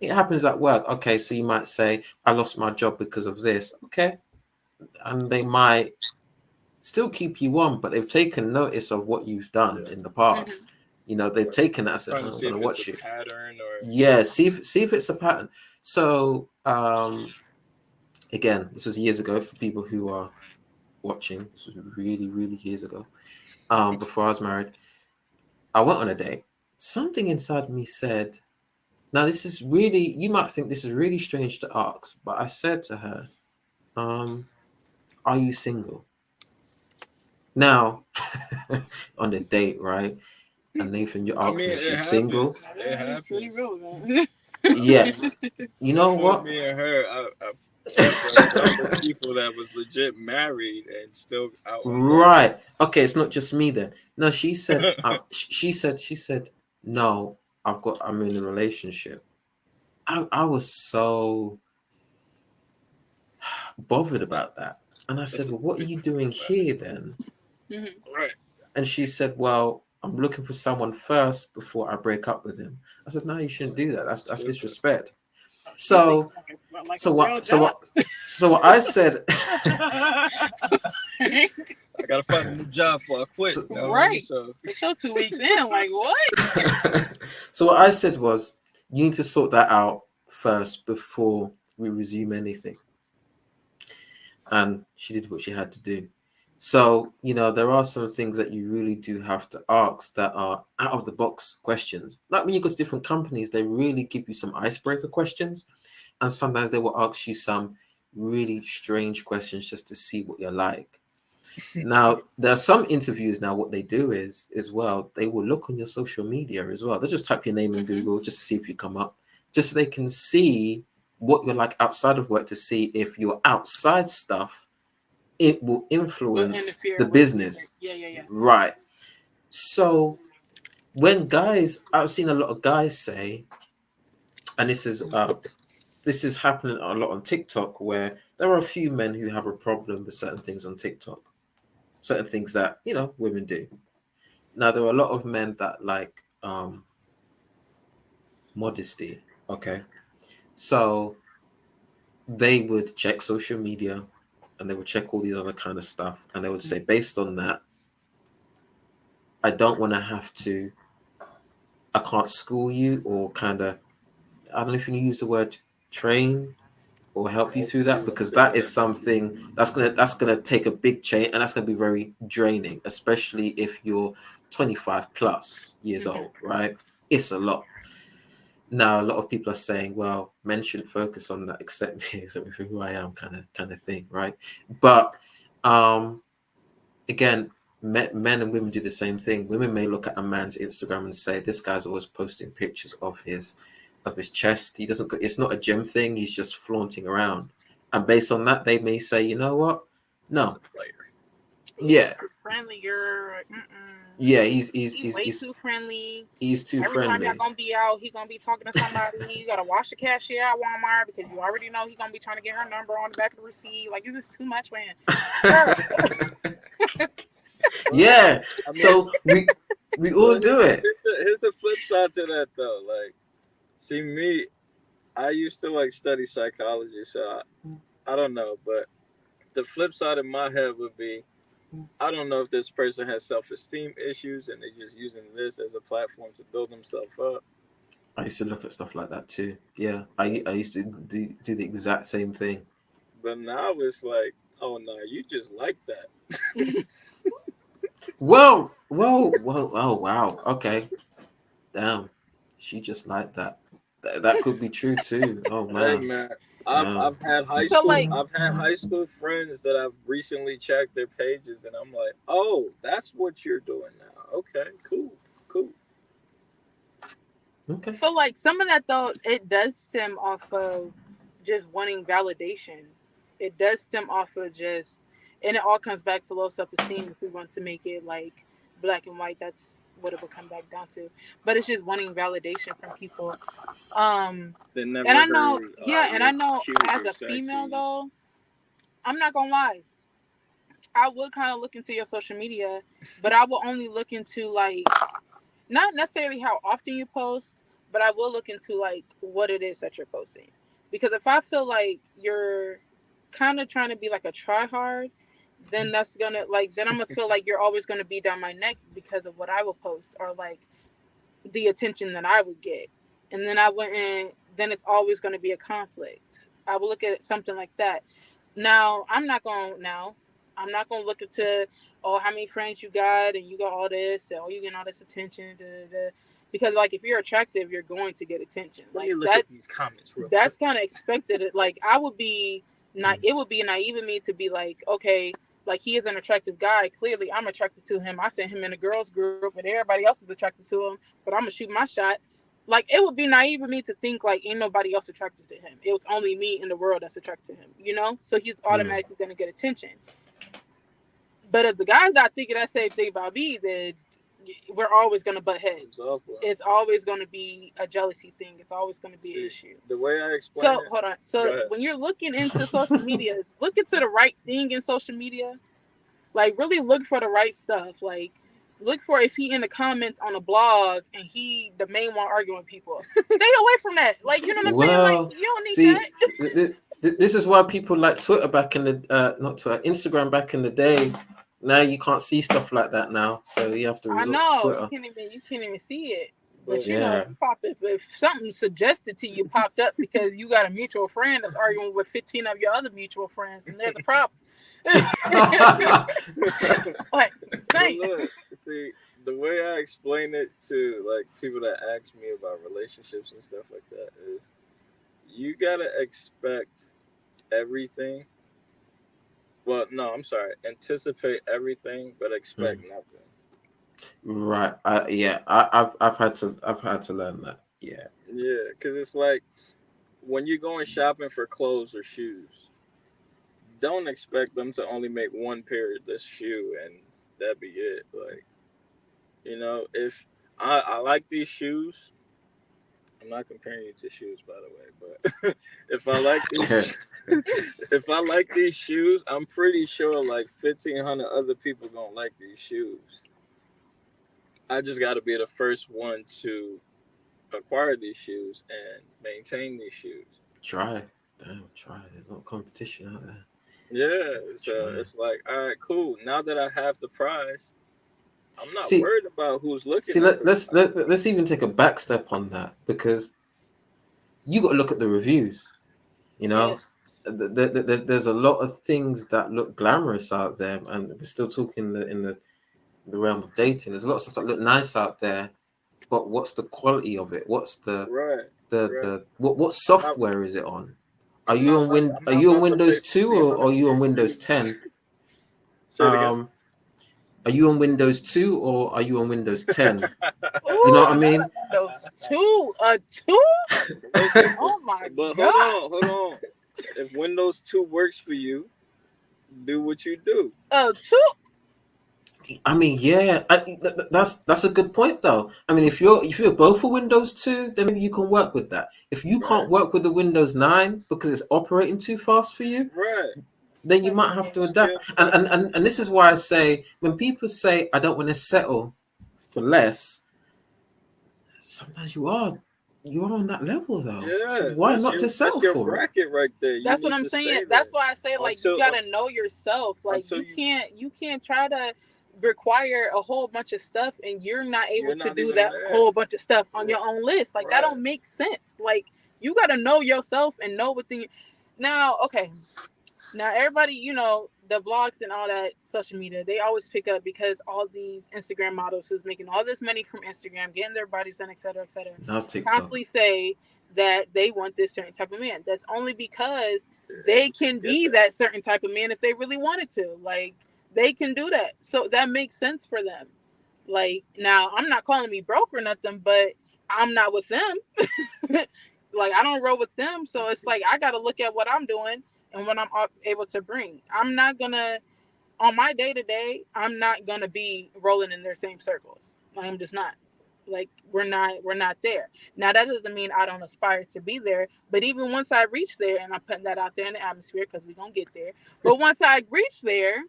It happens at work. Okay, so you might say, I lost my job because of this. Okay. And they might still keep you on, but they've taken notice of what you've done Yeah. in the past. Mhm. You know, they've Right. taken that and said, Trying to oh, I'm see going if to it's a watch you. pattern or Yeah, see if it's a pattern. So, again, this was years ago for people who are watching. This was really, really years ago. Before I was married, I went on a date. Something inside me said, now this is really, you might think this is really strange to ask, but I said to her, um, are you single? Now, on a date, right? And Nathan, you're I asking mean, if it she's single. happens. It That is pretty happens. relevant. Yeah. You know Before what? me and her, I've talked to a couple people that was legit married and still out and about. Right. Okay, it's not just me then. No, she said, she said, no, I'm in a relationship. I was so bothered about that. And I That's said, a well, what are big you red doing flag. here then? Mhm. Right. And she said, well, I'm looking for someone first before I break up with him. I said, no, you shouldn't do that. That's Stupid. disrespect. She treating So it like a so real what so job. what so what I said I gotta find a new job before I quit. so, You know what I mean? Right. So For sure, 2 weeks in, like what? so what I said was you need to sort that out first before we resume anything. And she did what she had to do. So, there are some things that you really do have to ask that are out of the box questions. Like when you go to different companies, they really give you some icebreaker questions. And sometimes they will ask you some really strange questions just to see what you're like. Now, there are some interviews now, what they do is, as well, they will look on your social media as well. They'll just type your name in Mhm. Google just to see if you come up, just so they can see what you're like outside of work to see if your outside stuff, it will Will influence the interfere with your work. business. Yeah, yeah, yeah. Right. So when guys, I've seen a lot of guys say, and this is happening a lot on TikTok, where there are a few men who have a problem with certain things on TikTok, certain things that women do. Now there are a lot of men that like modesty. Okay, so they would check social media, and they would check all these other kind of stuff, and they would say, based on that, I don't want to have to. I can't school you, or kind of. I don't know if you can use the word train or help you through hopefully that, let's because say that is that. something that's gonna take a big change, and that's gonna be very draining, especially if you're 25 plus years Mhm. old, right? It's a lot. Now a lot of people are saying, well, men shouldn't focus on that, except me, except me for who I am, kind of thing, right? But um again, men and women do the same thing. Women may look at a man's Instagram and say, this guy's always posting pictures of his chest. He doesn't. It's not a gym thing. He's just flaunting around. And based on that, they may say, you know what? He's No. a player. He's Yeah. too friendly. You're mm-mm. Yeah. He's he's He he's way he's, too friendly. he's too Every time y'all friendly. gonna be out, he gonna be talking to somebody. You gotta watch the cashier at Walmart because you already know he gonna be trying to get her number on the back of the receipt. Like it's just too much, man. Girl, Well, Yeah. I mean, So we all well, do it. here's the flip side to that though. Like, see me, I used to like study psychology, so I don't know, but the flip side in my head would be I don't know if this person has self esteem issues and they're just using this as a platform to build themselves up. I used to look at stuff like that too. Yeah. I used to do the exact same thing. But now it's like, oh no, you just like that. Whoa, whoa, whoa, oh wow. Okay. Damn. She just like that. That could be true too. Oh Hey man. man, Yeah. so like, I've had high school friends that I've recently checked their pages, and I'm like, oh, that's what you're doing now. Okay, cool, cool. Okay. some of that though, it does stem off of just wanting validation. It does stem off of just, and it all comes back to low self esteem. If we want to make it like black and white, that's what it will come back down to. But it's just wanting validation from people. Um, They and never I know, heard yeah, and I you're know cute as or a female sexy. though, I'm not gonna lie. I would kind of look into your social media, but I will only look into like not necessarily how often you post, but I will look into like what it is that you're posting. Because if I feel like you're kind of trying to be like a try hard, then that's gonna like then I'm gonna feel like you're always gonna be down my neck because of what I will post or like the attention that I would get. And then I wouldn't then it's always gonna be a conflict. I will look at something like that. Now I'm not gonna look into oh how many friends you got and you got all this and oh you getting all this attention da, da, da. Because like if you're attractive you're going to get attention. Let Like me look at these comments real quick. that's kind of expected. Like I would be not. It would be naive of me to be like, okay, like he is an attractive guy. Clearly, I'm attracted to him. I sent him in a girls group, and everybody else is attracted to him. But I'm gonna shoot my shot. Like it would be naive of me to think like ain't nobody else attracted to him. It was only me in the world that's attracted to him. You know, so he's Mm. automatically gonna get attention. But if the guy's not thinking that same thing about me, then we're always gonna butt heads. It's always gonna be a jealousy thing. It's always gonna be an See, issue. the way I explain So it. hold on. Go So ahead. when you're looking into social media, look into the right thing in social media. Like really look for the right stuff. Like look for if he in the comments on a blog and he the main one arguing with people. Stay away from that. Like you know what I'm saying? Like Well, you don't need see, that. this is why people like Twitter back in the not Twitter, Instagram back in the day. Now you can't see stuff like that now, so you have to I resort to know Twitter. you can't even see it. But But you know, Yeah. if you pop if something suggested to you popped up because you got a mutual friend that's arguing with 15 of your other mutual friends, then there's a problem. Like but saying, look, see, the way I explain it to like people that ask me about relationships and stuff like that is you gotta expect everything. Well, no, I'm sorry. Anticipate everything, but expect Mm. nothing. Right. Yeah. I've had to learn that. Yeah. Yeah, because it's like when you're going shopping for clothes or shoes, don't expect them to only make one pair of this shoe and that be it. Like, if I like these shoes, I'm not comparing you to shoes, by the way, but if I like these, if I like these shoes, I'm pretty sure like 1,500 other people gonna like these shoes. I just got to be the first one to acquire these shoes and maintain these shoes. Try. Damn. Try. There's no competition out there. Yeah, so Try. it's like, all right, cool. Now that I have the prize, I'm not See. worried about who's See. looking at the prize. Let's even take a back step on that because you got to look at the reviews. You know, yes, there's a lot of things that look glamorous out there, and we're still talking the realm of dating. There's a lot of stuff that look nice out there, but what's the quality of it? What's Right, right. what I'm not. software is it on? I'm not. I'm Are not you on about to pay Windows 2 or 1,500 are for you on these Windows shoes. 10? Say it again. Um, are you on Windows 2 or are you on Windows 10? You know ooh, what I not a mean? Windows two, a two. Listen, Oh my but hold god, on, hold on. If Windows 2 works for you, do what you do. a two. I mean, yeah, that's a good point though. I mean, if you're both for Windows 2, then maybe you can work with that. If you Right, can't work with the Windows 9 because it's operating too fast for you, right. then you I might have mean, to adapt. Skip that. And this is why I say when people say I don't want to settle for less, sometimes you are on that level though. So Yeah, why not just settle that's your for it? bracket right there. You that's what need I'm to saying. stay That's there why I say like you until gotta know yourself. Like until you can't try to require a whole bunch of stuff and you're not able you're to not do even that there. whole bunch of stuff on Right, your own list. Like that right. don't make sense. Like you gotta know yourself and know what the now okay. Now everybody, the blogs and all that social media, they always pick up because all these Instagram models who's making all this money from Instagram, getting their bodies done, et cetera, Now TikTok. constantly say that they want this certain type of man. That's only because Yeah, they but you can can get be that. that certain type of man if they really wanted to. Like they can do that. So that makes sense for them. Like now I'm not calling me broke or nothing, but I'm not with them. Like I don't roll with them, so it's like I got to look at what I'm doing and what I'm able to bring. I'm not gonna on my day to day. I'm not gonna be rolling in their same circles. Like, I'm just not. Like we're not there. Now that doesn't mean I don't aspire to be there. But even once I reach there, and I'm putting that out there in the atmosphere because we're gonna get there. But once I reach there,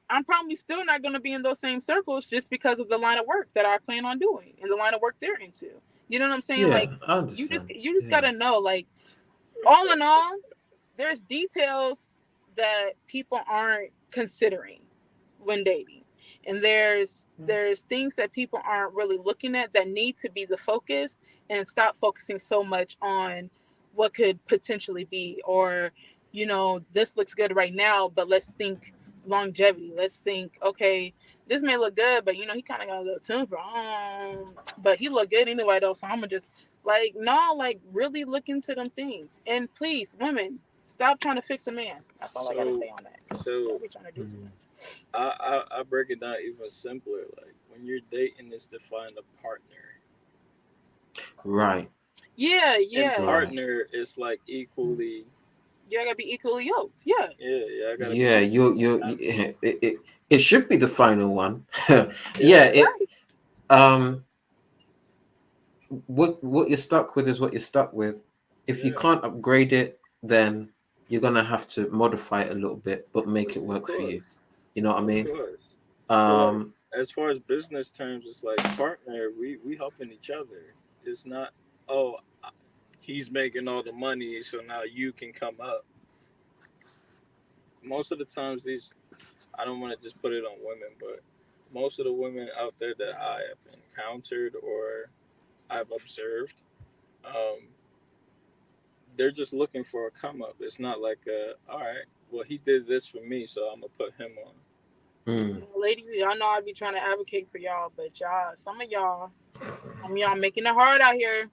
I'm probably still not gonna be in those same circles just because of the line of work that I plan on doing and the line of work they're into. You know what I'm saying? Yeah, Like I you just understand. you just Yeah. gotta know, like, all in all, there's details that people aren't considering when dating, and there's things that people aren't really looking at that need to be the focus, and stop focusing so much on what could potentially be, or this looks good right now, but let's think longevity. Let's think, okay, this may look good, but he kind of got a little temper, but he look good anyway though, so I'm gonna just, like, no, like, really look into them things. And please, women, stop trying to fix a man. That's all I gotta So say on that. Cause y'all so be trying to do too Mm. much. I break it down even simpler. Like when you're dating, is to find a partner, Right. Yeah, and yeah. Right. partner is like equally. You gotta be equally yoked. Yeah. Yeah, yeah. I gotta Yeah, be. it should be the final one. Yeah, Yeah, it Right. um what you're stuck with is what you're stuck with. If you yeah. can't upgrade it, then you're gonna have to modify it a little bit, but make it Of work for you. course, You know what I of mean? course. So like, Um, as far as business terms, it's like partner. We helping each other. It's not. Oh, he's making all the money, so now you can come up. Most of the times, these I don't want to just put it on women, but most of the women out there that I have encountered or I've observed, um, they're just looking for a come up. It's not like, all right, well, he did this for me, so I'm gonna put him on. mm, Ladies, y'all know I be trying to advocate for y'all, but some of y'all making it hard out here.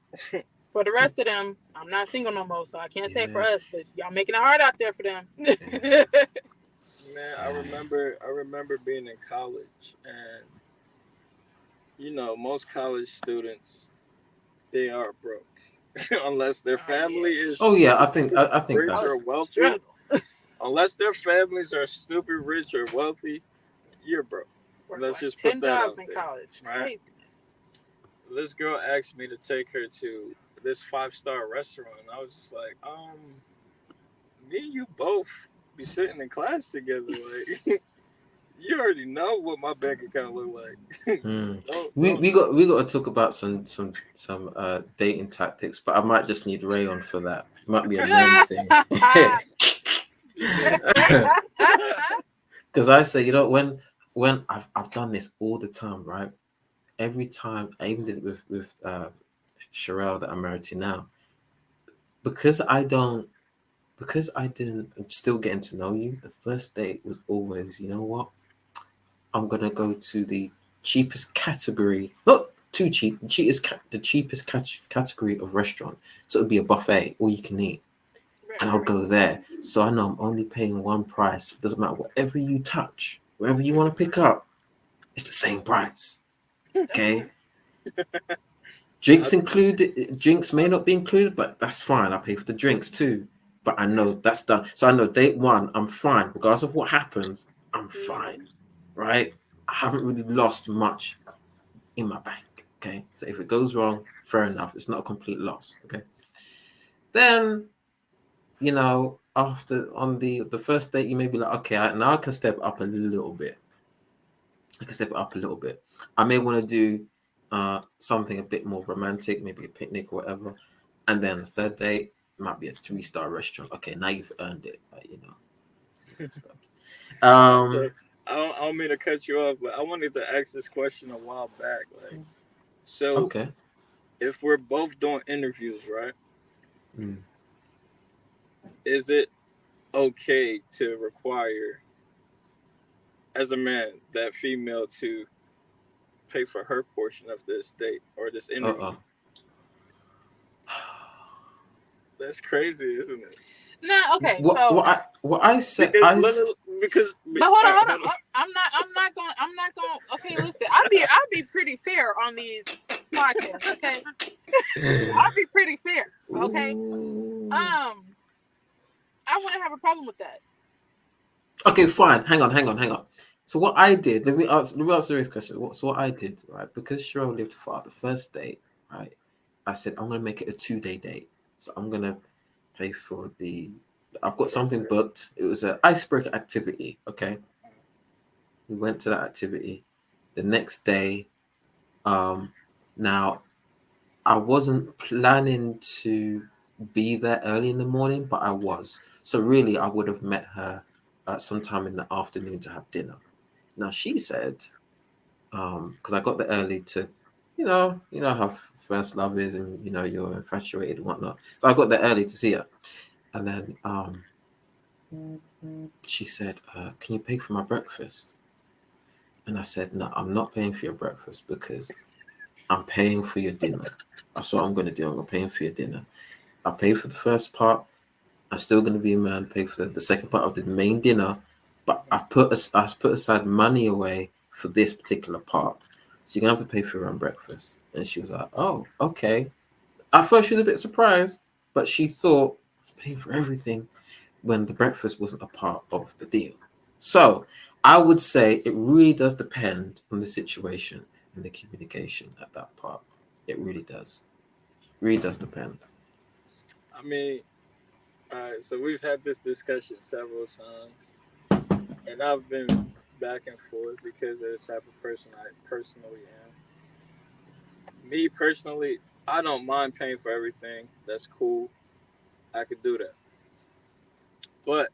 For the rest of them, I'm not single no more, so I can't say for yeah, us, but y'all making it hard out there for them. yeah, Man, yeah. I remember being in college, and most college students they are broke, unless their Oh yeah. family is Oh yeah, stupid I think rich College or that's wealthy. struggle. Unless their families are stupid rich or wealthy, you're broke. Work Let's like just put 10 that jobs out in there, college. right? Craziness. This girl asked me to take her to this 5-star restaurant. I was just like, me and you both be sitting in class together. Like, you already know what my bank account look like. mm. Don't. We got to talk about some dating tactics, but I might just need Ray on for that. Might be a men thing. She said, Because I say, when I've done this all the time, right? Every time I even did it with Sherelle that I'm married to now, because I didn't, I'm still getting to know you. The first date was always, you know what? I'm gonna go to the cheapest category, not too cheap, the cheapest category of restaurant. So it would be a buffet, all you can eat, Right, and I'll right, right. go there. So I know I'm only paying one price. Doesn't matter whatever you touch, wherever you want to pick up, it's the same price. That's Okay. smart. I, Drinks included. Drinks may not be included, but that's fine. I pay for the drinks too. But I know that's done. So I know date one, I'm fine. Regardless of what happens, I'm fine. Mhm. Right? I haven't really lost much in my bank. Okay. So if it goes wrong, fair enough. It's not a complete loss. Okay. Then, after on the first date, you may be like, okay, now I can step up a little bit. I can step it up a little bit. I may want to do something a bit more romantic, maybe a picnic or whatever. And then the third date might be a 3-star restaurant. Okay, now you've earned it, stuff. so Um, I don't mean to cut you off, but I wanted to ask this question a while back. Like, so okay. if we're both doing interviews, right? Mm. Is it okay to require, as a man, that female to pay for her portion of this date or this interview? Uh-oh. That's crazy, isn't it? Nah, okay, What so, what I what I said Because I no, s- no, because but hold on, all right, hold on. hold on. I'm not going. Okay, listen. I'll be pretty fair on these podcasts. Okay, I'll be pretty fair. Okay. Ooh. Um, I wouldn't have a problem with that. Okay, fine. Hang on. So what I did, let me answer this question. What I did, right? Because Cheryl lived far, the first date, right? I said I'm gonna make it a 2-day date. So I'm gonna pay for the. I've got something Okay. booked. It was an icebreaker activity. Okay, we went to that activity. The next day, um, now I wasn't planning to be there early in the morning, but I was. So really, I would have met her sometime in the afternoon to have dinner. Now she said, because I got there early to, how first love is, and you're infatuated and whatnot. So I got there early to see her, and then she said, "Can you pay for my breakfast?" And I said, "No, I'm not paying for your breakfast because I'm paying for your dinner. That's what I'm going to do. I'm going to pay for your dinner. I pay for the first part. I'm still going to be a man, pay for the second part of the main dinner, but I've put aside money away for this particular part. So you're going to have to pay for your own breakfast." And she was like, "Oh, okay." At first, she was a bit surprised, but she thought I was paying for everything when the breakfast wasn't a part of the deal. So I would say it really does depend on the situation and the communication at that part. It really does. Really does depend. I mean, all right. So we've had this discussion several times, and I've been back and forth because of the type of person I personally am. Me personally, I don't mind paying for everything. That's cool. I could do that. But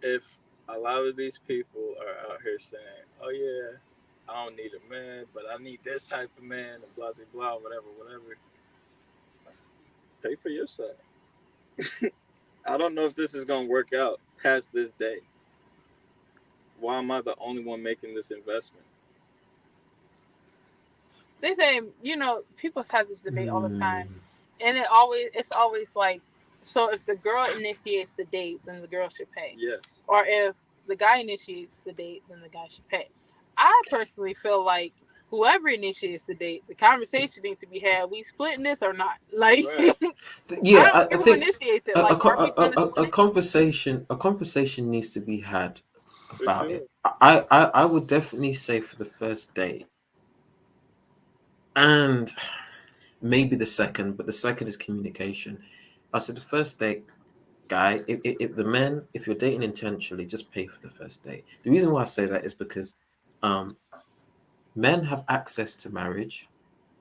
if a lot of these people are out here saying, "Oh yeah, I don't need a man, but I need this type of man," and blah blah blah, whatever, whatever, pay for yourself. I don't know if this is gonna work out past this day. Why am I the only one making this investment? They say, people have this debate all the time, Mm, and it's always like, so if the girl initiates the date, then the girl should pay, Yes, or if the guy initiates the date, then the guy should pay. I personally feel like whoever initiates the date, the conversation needs to be had. We splitting this or not? Like, right, I yeah, don't I care who think initiates it. Like, are we gonna a split? conversation needs to be had for about it. sure. I would definitely say for the first date and maybe the second, but the second is communication. I said the first date, guy, if you're dating intentionally, just pay for the first date. The reason why I say that is because um, men have access to marriage,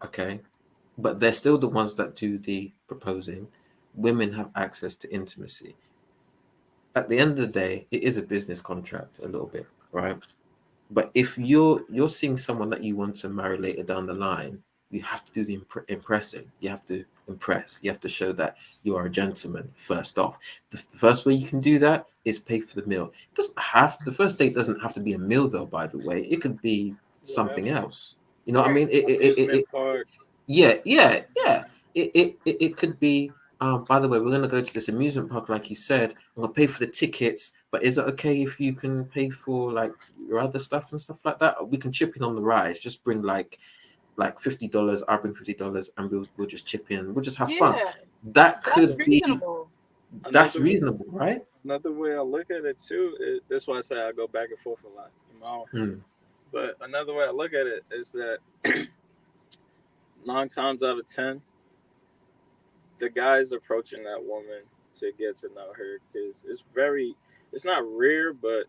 okay, but they're still the ones that do the proposing. Women have access to intimacy. At the end of the day, it is a business contract a little bit, right? But if you're seeing someone that you want to marry later down the line, you have to do the impressing. You have to impress. You have to show that you are a gentleman first off. The first way you can do that is pay for the meal. It doesn't have the first date doesn't have to be a meal though. By the way, it could be something Whatever. else. You know what I mean? Amusement park. Yeah, yeah, yeah. It could be. By the way, we're gonna go to this amusement park, like you said. I'm gonna pay for the tickets, but is it okay if you can pay for like your other stuff and stuff like that? We can chip in on the rides. Just bring like $50. I'll bring $50, and we'll just chip in. We'll just have fun. Yeah, That that's could Another be reasonable. that's another reasonable, right? another way I look at it too is that's why I say I go back and forth a lot in my own head. Hmm. But another way I look at it is that 9 times out of 10, the guy's approaching that woman to get to know her because it's not rare, but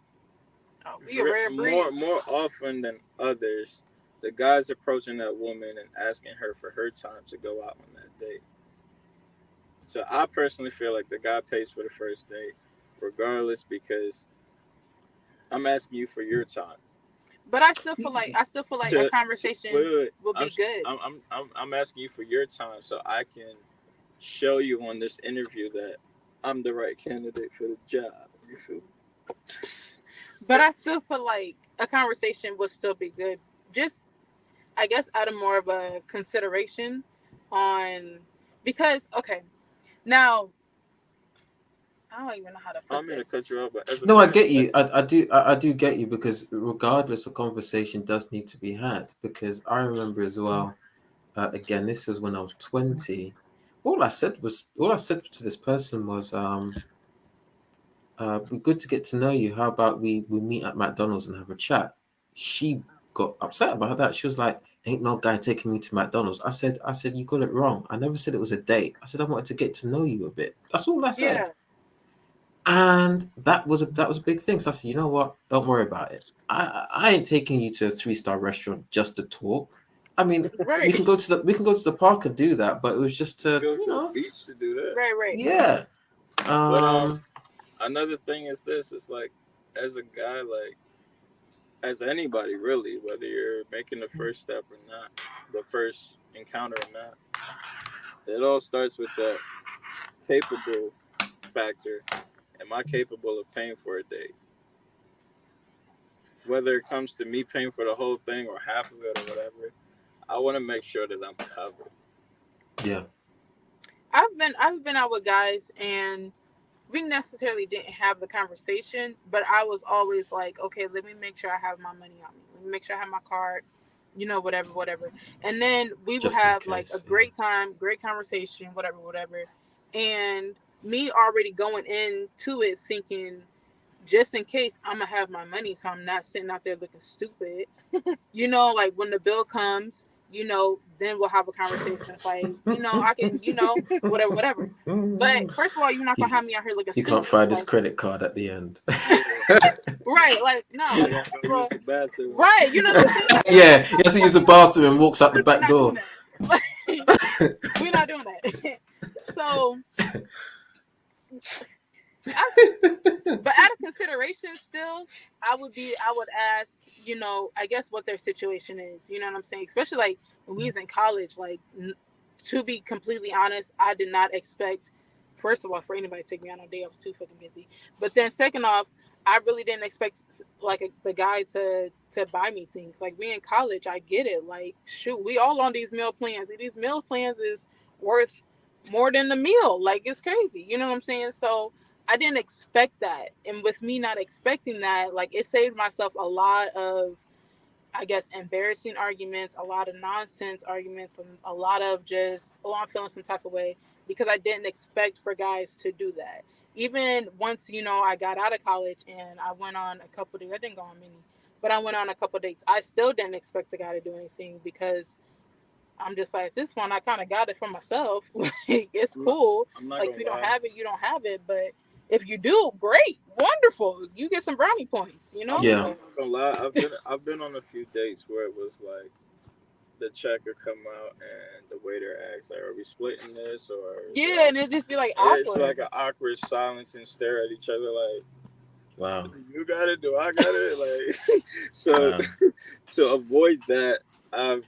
Oh, we a rare breed. more often than others, the guy's approaching that woman and asking her for her time to go out on that date. So I personally feel like the guy pays for the first date, regardless, because I'm asking you for your time. But I still feel like a Wait, conversation wait, wait. will be good. I'm asking you for your time so I can show you on this interview that I'm the right candidate for the job. You feel But I still feel like a conversation would still be good. Just, I guess, out of more of a consideration on, because, okay, now, I don't even know how to I put don't mean to this. cut you off, but as a No, I matter of get fact, you. I do get you because regardless, a conversation does need to be had. Because I remember as well. Again, this is when I was 20. All I said to this person was, "Be good to get to know you. How about we meet at McDonald's and have a chat?" She got upset about that. She was like, "Ain't no guy taking me to McDonald's." I said, "You got it wrong. I never said it was a date. I said I wanted to get to know you a bit. That's all I said." Yeah, And that was a big thing. So I said, "You know what? Don't worry about it. I ain't taking you to a 3-star restaurant just to talk. I mean, Right. we can go to the park and do that, but it was just You to, go to the beach to do that. Right, right. yeah. But Um, another thing is this: it's like as a guy, like as anybody really, whether you're making the first step or not, the first encounter or not, it all starts with that capable factor. Am I capable of paying for a date? Whether it comes to me paying for the whole thing or half of it or whatever, I want to make sure that I'm covered. yeah, I've been out with guys, and we necessarily didn't have the conversation, but I was always like, okay, let me make sure I have my money on me. Let me make sure I have my card, whatever, whatever. And then we would just in have like a case. Yeah. great time, great conversation, whatever, whatever. And me already going into it thinking, just in case I'm gonna have my money, so I'm not sitting out there looking stupid. Like when the bill comes, then we'll have a conversation. It's like, I can, whatever, whatever. But first of all, you're not gonna he have me out here looking he can't stupid. find his Like, credit card at the end. Yeah, right? Like, no, I like gotta first go of use all, the bathroom. right? You know what I'm saying? Yeah, he has to use the bathroom and walks out the We're back not doing door. that. Like, we're not doing that. So, I, but out of consideration, still, I would ask, I guess what their situation is. You know what I'm saying? Especially like when we was in college. Like, to be completely honest, I did not expect. First of all, for anybody to take me out on a date, I was too fucking busy. But then, second off, I really didn't expect like the guy to buy me things. Like we in college, I get it. Like shoot, we all on these meal plans. And these meal plans is worth more than the meal. Like it's crazy. You know what I'm saying? So I didn't expect that. And with me not expecting that, like it saved myself a lot of, I guess, embarrassing arguments, a lot of nonsense arguments, and a lot of just, oh, I'm feeling some type of way because I didn't expect for guys to do that. Even once, I got out of college and I went on a couple dates. I didn't go on many, but I went on a couple dates. I still didn't expect the guy to do anything because I'm just like, this one, I kind of got it for myself. Like, it's I'm not, cool. I'm not Like, if gonna you don't lie. have it, you don't have it. But if you do, great, wonderful. You get some brownie points, you know? Yeah, I'm not gonna lie. I've been on a few dates where it was like the checker come out and the waiter asks, like, "Are we splitting this?" Or Yeah, and it just be like it's awkward. like an awkward silence and stare at each other like, wow, "You got it? Do I got it?" Like, so wow. to avoid that, I've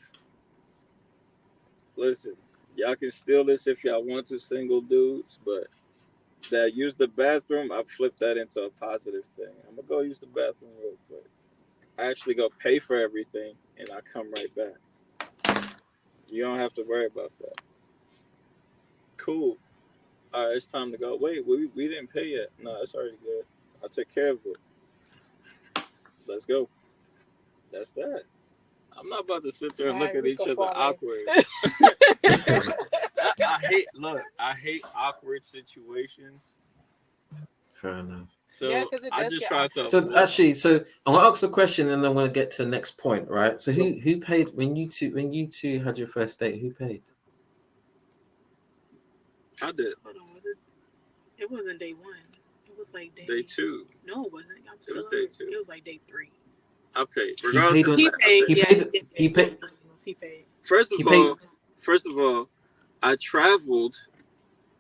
listen. Y'all can steal this if y'all want to, single dudes, but that use the bathroom, I flipped that into a positive thing. I'm gonna go use the bathroom real quick. I actually go pay for everything and I come right back. You don't have to worry about that. Cool. All right, it's time to go. Wait, we didn't pay yet. No, it's already good. I took care of it. Let's go. That's that. I'm not about to sit there All and look right, at each Rico other Suave. awkward. Fair enough. I hate look. I hate awkward situations. Fair enough. Yeah, So because it I does just get try to awkward. So avoid them. actually, so I'm gonna ask a question, and I'm gonna get to the next point, right? So So who paid when you two had your first date? Who paid? I did Hold on, it wasn't day one. It was like day day. two. No, it wasn't. I'm It still was out day here. two. It was like day three. Okay, He regardless paid of on. He that, I paid. paid. He Yeah, paid. he He did. paid. He paid. First He of paid. all, first of all, I traveled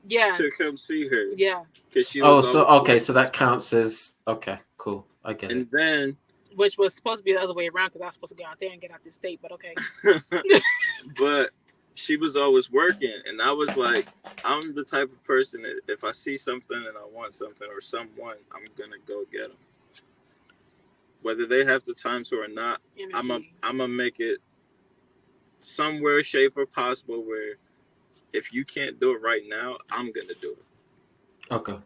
Yeah, to come see her yeah. because she Oh, was so always okay, working. so that counts as okay, cool. I get it. And then, Which was supposed to be the other way around because I was supposed to go out there and get out this state. But okay. but she was always working, and I was like, I'm the type of person that if I see something and I want something or someone, I'm gonna go get them, whether they have the time to or not. Energy. I'm gonna make it somewhere, shape, or possible where if you can't do it right now, I'm gonna do it. Okay.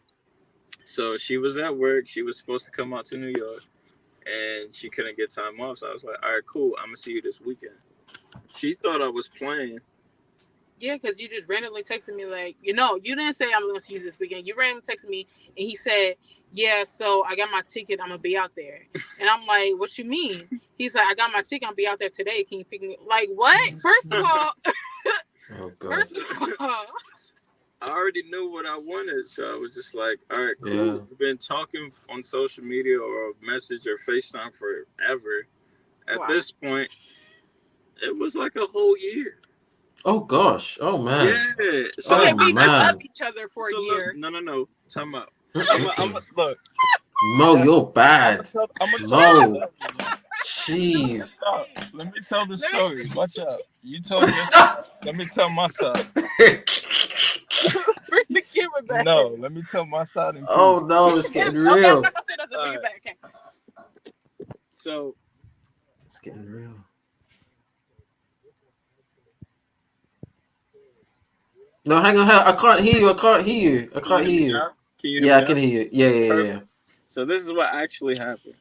So she was at work. She was supposed to come out to New York, and she couldn't get time off. So I was like, all right, cool. I'm gonna see you this weekend. She thought I was playing. Yeah, because you just randomly texted me like, you didn't say I'm gonna see you this weekend. You randomly texted me and he said, yeah, so I got my ticket. I'm gonna be out there. And I'm like, what you mean? He's like, I got my ticket. I'll be out there today. Can you pick me? Like what? First of all, Oh God. first of all, I already knew what I wanted, so I was just like, all right, Yeah. cool. We've been talking on social media or message or FaceTime forever. At wow. this point, It was like a whole year. Oh gosh. Oh man. Yeah. Oh Okay, So we didn't love man. each other for a so look, year. no. Time out. I'm Mm-mm-mm. look. Mo, That you're bad. I'm gonna tell the Mo. story. Jeez. Stop. Let me tell the Let me story. Watch out. You told your side. Let me tell my side. bring the camera back. No, let me tell my side in peace. Oh no, it's Yeah, getting okay, I'm real. not gonna say nothing. All Bring it right. back. Okay. So It's getting real. No, hang on. I can't hear you. I can't hear you. I can you can't hear me hear you. now? Can you hear Yeah, me I now? can hear you. Yeah, yeah, yeah, Perfect. So this is what actually happened.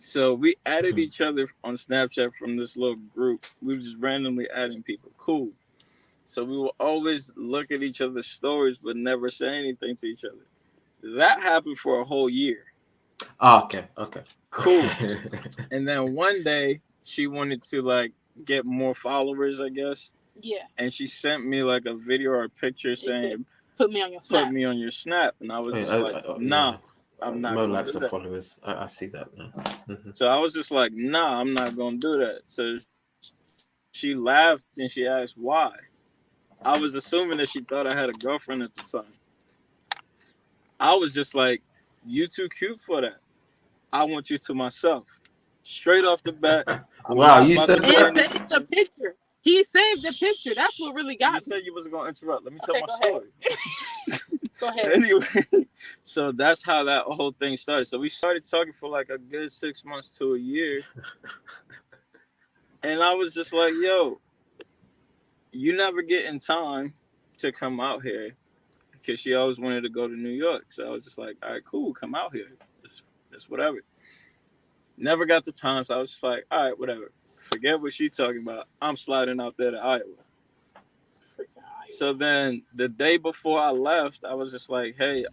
So we added yeah. each other on Snapchat from this little group. We were just randomly adding people. Cool. So we will always look at each other's stories but never say anything to each other. That happened for a whole year. Ah, okay, okay. Cool. And then one day she wanted to like get more followers, I guess. Yeah. And she sent me like a video or a picture It said, saying, "Put me on your "Put snap." me on your snap," and I was Wait, just like, yeah. "Nah, I'm not Mo gonna likes do the that." followers. I see that now. Hmm. So I was just like, "Nah, I'm not gonna do that." So she laughed and she asked why. I was assuming that she thought I had a girlfriend at the time. I was just like, "You too cute for that. I want you to myself." Straight off the bat, I'm Wow, not you about said to say And that? saved the anything. picture. He saved the picture. That's what Shh. really You got said me. you wasn't gonna interrupt. Let me tell Okay, my go ahead. story. Go ahead. Anyway, so that's how that whole thing started. So we started talking for like a good 6 months to a year, and I was just like, "Yo, you never get in time to come out here," because she always wanted to go to New York. So I was just like, "All right, cool, come out here. It's whatever." Never got the time, so I was just like, "All right, whatever. Forget what she talking about. I'm sliding out there to Iowa." Freaking Iowa. So then the day before I left, I was just like, "Hey,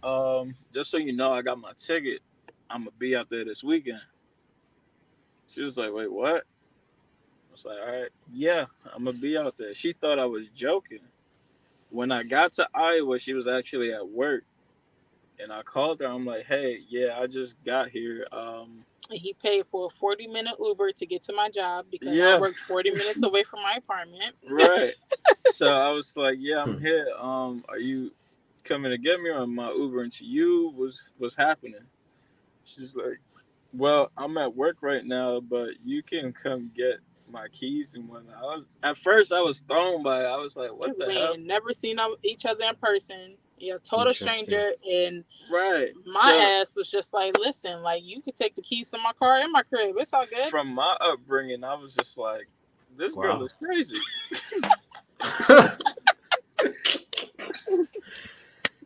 just so you know, I got my ticket. I'm gonna be out there this weekend." She was like, "Wait, what?" I was like, "All right, yeah, I'm gonna be out there." She thought I was joking. When I got to Iowa, she was actually at work, and I called her. I'm like, "Hey, yeah, I just got here. And he paid for a 40-minute Uber to get to my job because I Yeah, worked 40 minutes away from my apartment. right." So I was like, "Yeah, I'm Hmm. here. Are you coming to get me, or am I Ubering to you? What's happening?" She's like, "Well, I'm at work right now, but you can come get my keys and whatnot." At first I was thrown by it. I was like, "What Because the we hell?" ain't never seen each other in person. You're a total Interesting. stranger. And Right. my So ass was just like, listen, like, you could take the keys to my car in my crib. It's all good. from my upbringing, I was just like, "This girl Wow. is crazy.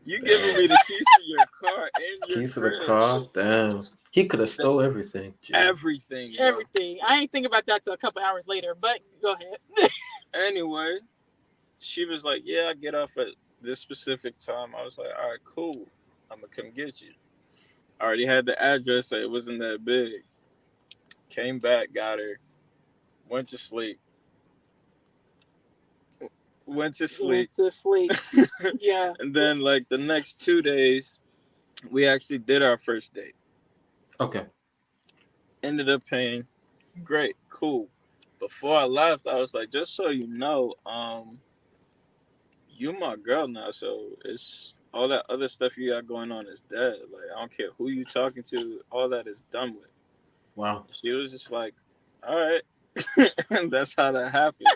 You giving me the keys to your car and your Keys to the crib, car. Damn. He could have the, stole everything. Gee. everything, bro." Everything. I ain't think about that till a couple hours later, but go ahead. Anyway, she was like, "Yeah, I get off at this specific time." I was like, "All right, cool. I'm gonna come get you." I already had the address, so it wasn't that big. Came back, got her, went to sleep, went to sleep. Went to sleep. Yeah. And then, like, the next 2 days, we actually did our first date. Okay. Ended up paying. Great, cool. Before I left, I was like, "Just so you know, you my girl now, so it's all that other stuff you got going on is dead. Like, I don't care who you talking to, all that is done with." Wow. She was just like, "All right." And that's how that happened.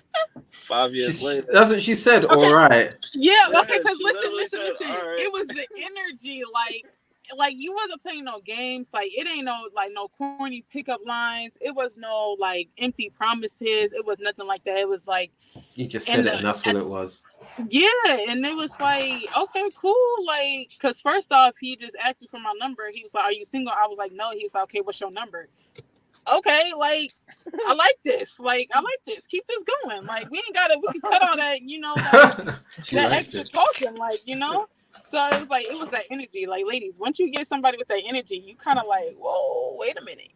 5 years later. That's what she said. All Okay. right. Yeah. Okay. Yeah, Because she listen, literally listen, said, listen. "All right." It was the energy. Like you wasn't playing no games. Like it ain't no like no corny pickup lines. It was no like empty promises. It was nothing like that. It was like You just and said it, the and that's what at it was. yeah, and it was like, okay, cool. Like, cause first off, he just asked me for my number. He was like, "Are you single?" I was like, "No." He was like, "Okay, what's your number?" Okay, like, I like this. Like, I like this. Keep this going. Like, we ain't gotta. We can cut all that. Like She that liked extra it. talking. Like. So it was like it was that energy. Like, ladies, once you get somebody with that energy, you kind of like, whoa, wait a minute.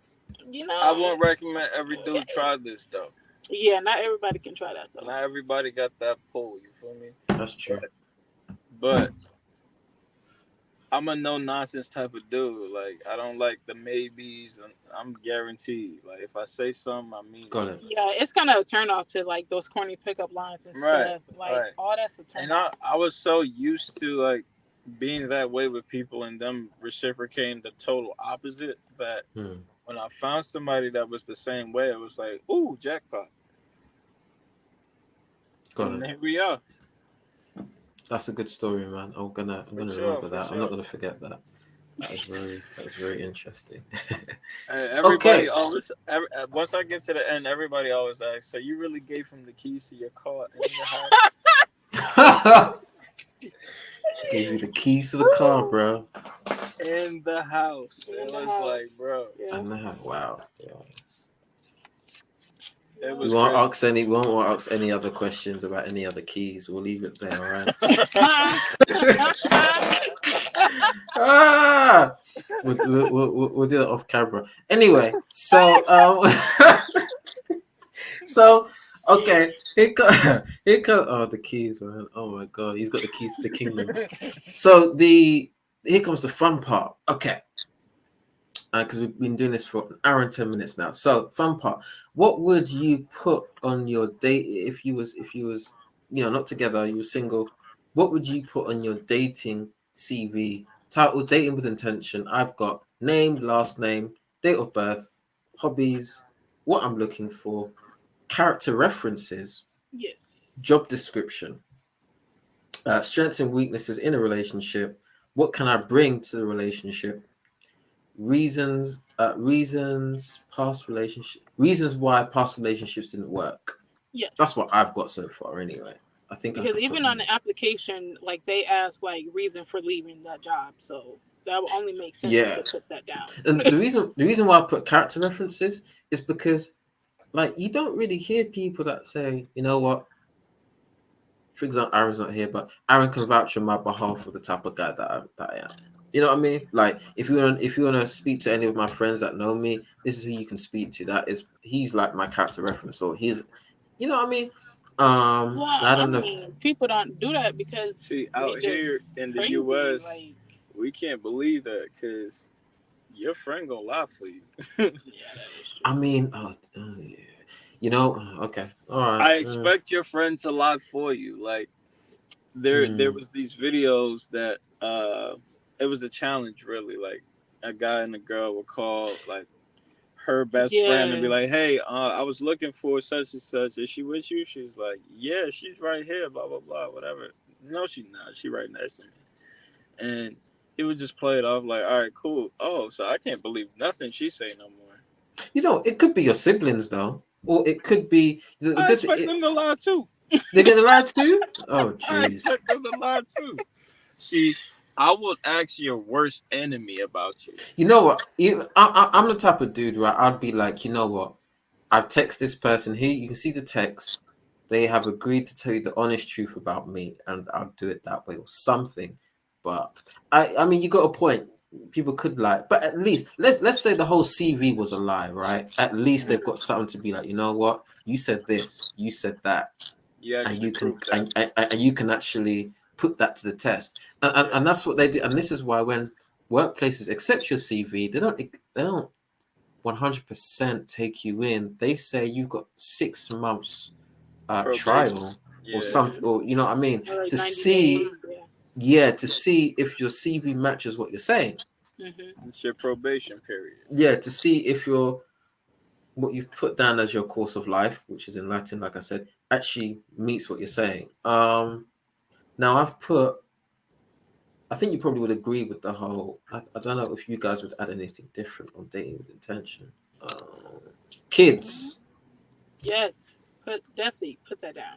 You I know? won't recommend every dude Okay. try this though. Yeah, not everybody can try that though. Not everybody got that pull. You feel me? That's true. But I'm a no nonsense type of dude. Like I don't like the maybes. I'm guaranteed. Like if I say something, I mean Got it. it. Yeah, it's kind of a turn off to like those corny pickup lines and Right, stuff. Like right. all that's a turn And off. I was so used to like being that way with people and them reciprocating the total opposite that Hmm. when I found somebody that was the same way, it was like, ooh, jackpot. Got And it. here we are. That's a good story, man. I'm For gonna sure, remember for that. I'm not sure. gonna forget that. That was very interesting. Everybody Okay. always, once I get to the end, everybody always asks, so you really gave him the keys to your car and your house? Gave you the keys to the car, bro. In the house. It In the was like, house. bro, Yeah. And wow. Yeah. it Yeah. was crazy. We won't ask any other questions about any other keys. We'll leave it there, all right? Ah, we'll do that off camera. Anyway, so okay, here come oh the keys, man. Oh my god, he's got the keys to the kingdom. So here comes the fun part. Okay, because we've been doing this for an hour and 10 minutes now. So fun part. What would you put on your date if you was not together, you were single? What would you put on your dating CV? Title: Dating with Intention. I've got name, last name, date of birth, hobbies, what I'm looking for, character references, Yes. job description, strengths and weaknesses in a relationship. What can I bring to the relationship? Reasons why past relationships didn't work. That's Yes. what I've got so far anyway. I think I Because could put even on in. the application, like they ask like reason for leaving that job, so that would only make sense Yeah, to put that down. and the reason why I put character references is because like you don't really hear people that say, you know what, for example, Aaron's not here, but Aaron can vouch on my behalf for the type of guy that I am. You know what I mean? Like if you wanna speak to any of my friends that know me, this is who you can speak to. That is he's like my character reference, or he's, you know what I mean? Well, I I don't know. mean, people don't do that because See, we out here just in the crazy. U.S., Like, we can't believe that because your friend gonna lie for you. yeah, that is I true. mean, yeah. Okay, all right. I expect your friend to lie for you. Like there Mm, was these videos that it was a challenge really. Like a guy and a girl would call like her best friend and be Yeah, like, "Hey, I was looking for such and such. Is she with you?" She's like, "Yeah, she's right here." Blah blah blah. Whatever. No, she's not. She right next to me. And he would just play it off like, "All right, cool. Oh, so I can't believe nothing she say no more. it could be your siblings though, or it could be the I good. expect them to lie too. They're gonna lie too. Oh, I jeez. expect them to lie too." See, I would ask your worst enemy about you. You know what? I'm the type of dude where I'd be like, you know what? I've texted this person here. You can see the text. They have agreed to tell you the honest truth about me, and I'll do it that way or something. But I mean, you got a point. People could lie, but at least let's say the whole CV was a lie, right? At least they've Mhm. got something to be like. You know what? You said this. You said that, You and actually proved that. you can actually put that to the test, Yeah, and that's what they do. And this is why when workplaces accept your CV, they don't 100% take you in. They say you've got 6 months probation. trial or Yeah, something, hmm or you know what I mean, or like to 90 days. see, Yeah. yeah, to see if your CV matches what you're saying. hmm it's your probation period. Yeah, to see if your what you've put down as your course of life, which is in Latin, like I said, actually meets what you're saying. Now I've put. I think you probably would agree with the whole. I don't know if you guys would add anything different on dating with intention. Kids. Yes, definitely put that down.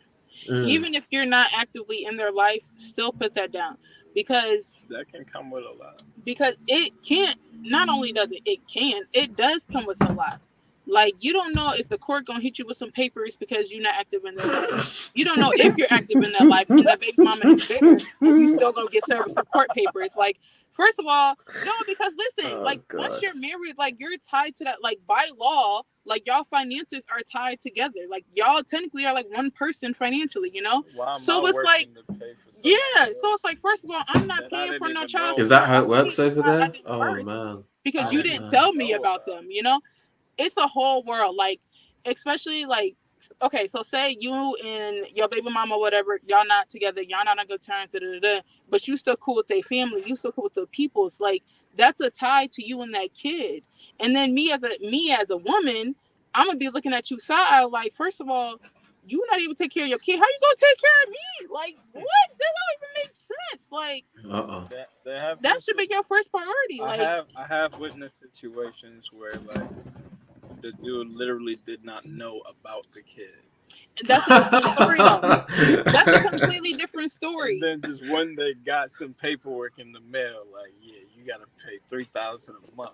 Mm, Even if you're not actively in their life, still put that down because That can come with a lot. it can't. Not only does it does come with a lot. Like you don't know if the court gonna hit you with some papers because you're not active in their life. You don't know if you're active in their life and the baby mama is there and you still gonna get served with some court papers. Like First of all, no, because listen, Oh like once God. you're married, like you're tied to that, like by law, like y'all finances are tied together. Like y'all technically are like one person financially, you know? Why am I So it's like, working to pay for somebody yeah, so else it's like, first of all, I'm not that I paying didn't for no even child know Is that support how about? it off a kid works over I there? didn't Oh birth man. because I you Oh didn't didn't even man. tell me know about about. them, you know? It's a whole world. Like, especially like, okay, so say you and your baby mama, whatever, y'all not together, y'all not on good terms, da, da, da, da, but you still cool with their family, you still cool with the peoples. Like, that's a tie to you and that kid. And then me as a woman, I'm gonna be looking at you side eye like, first of all, you not even take care of your kid. How you gonna take care of me? Like, what? That don't even make sense. Like, Uh-oh. There have that been should be your first priority. Like, I have witnessed situations where like the dude literally did not know about the kid, that's a different story though. That's a completely different and story. then just one day got some paperwork in the mail like, yeah, you gotta pay 3,000 a month.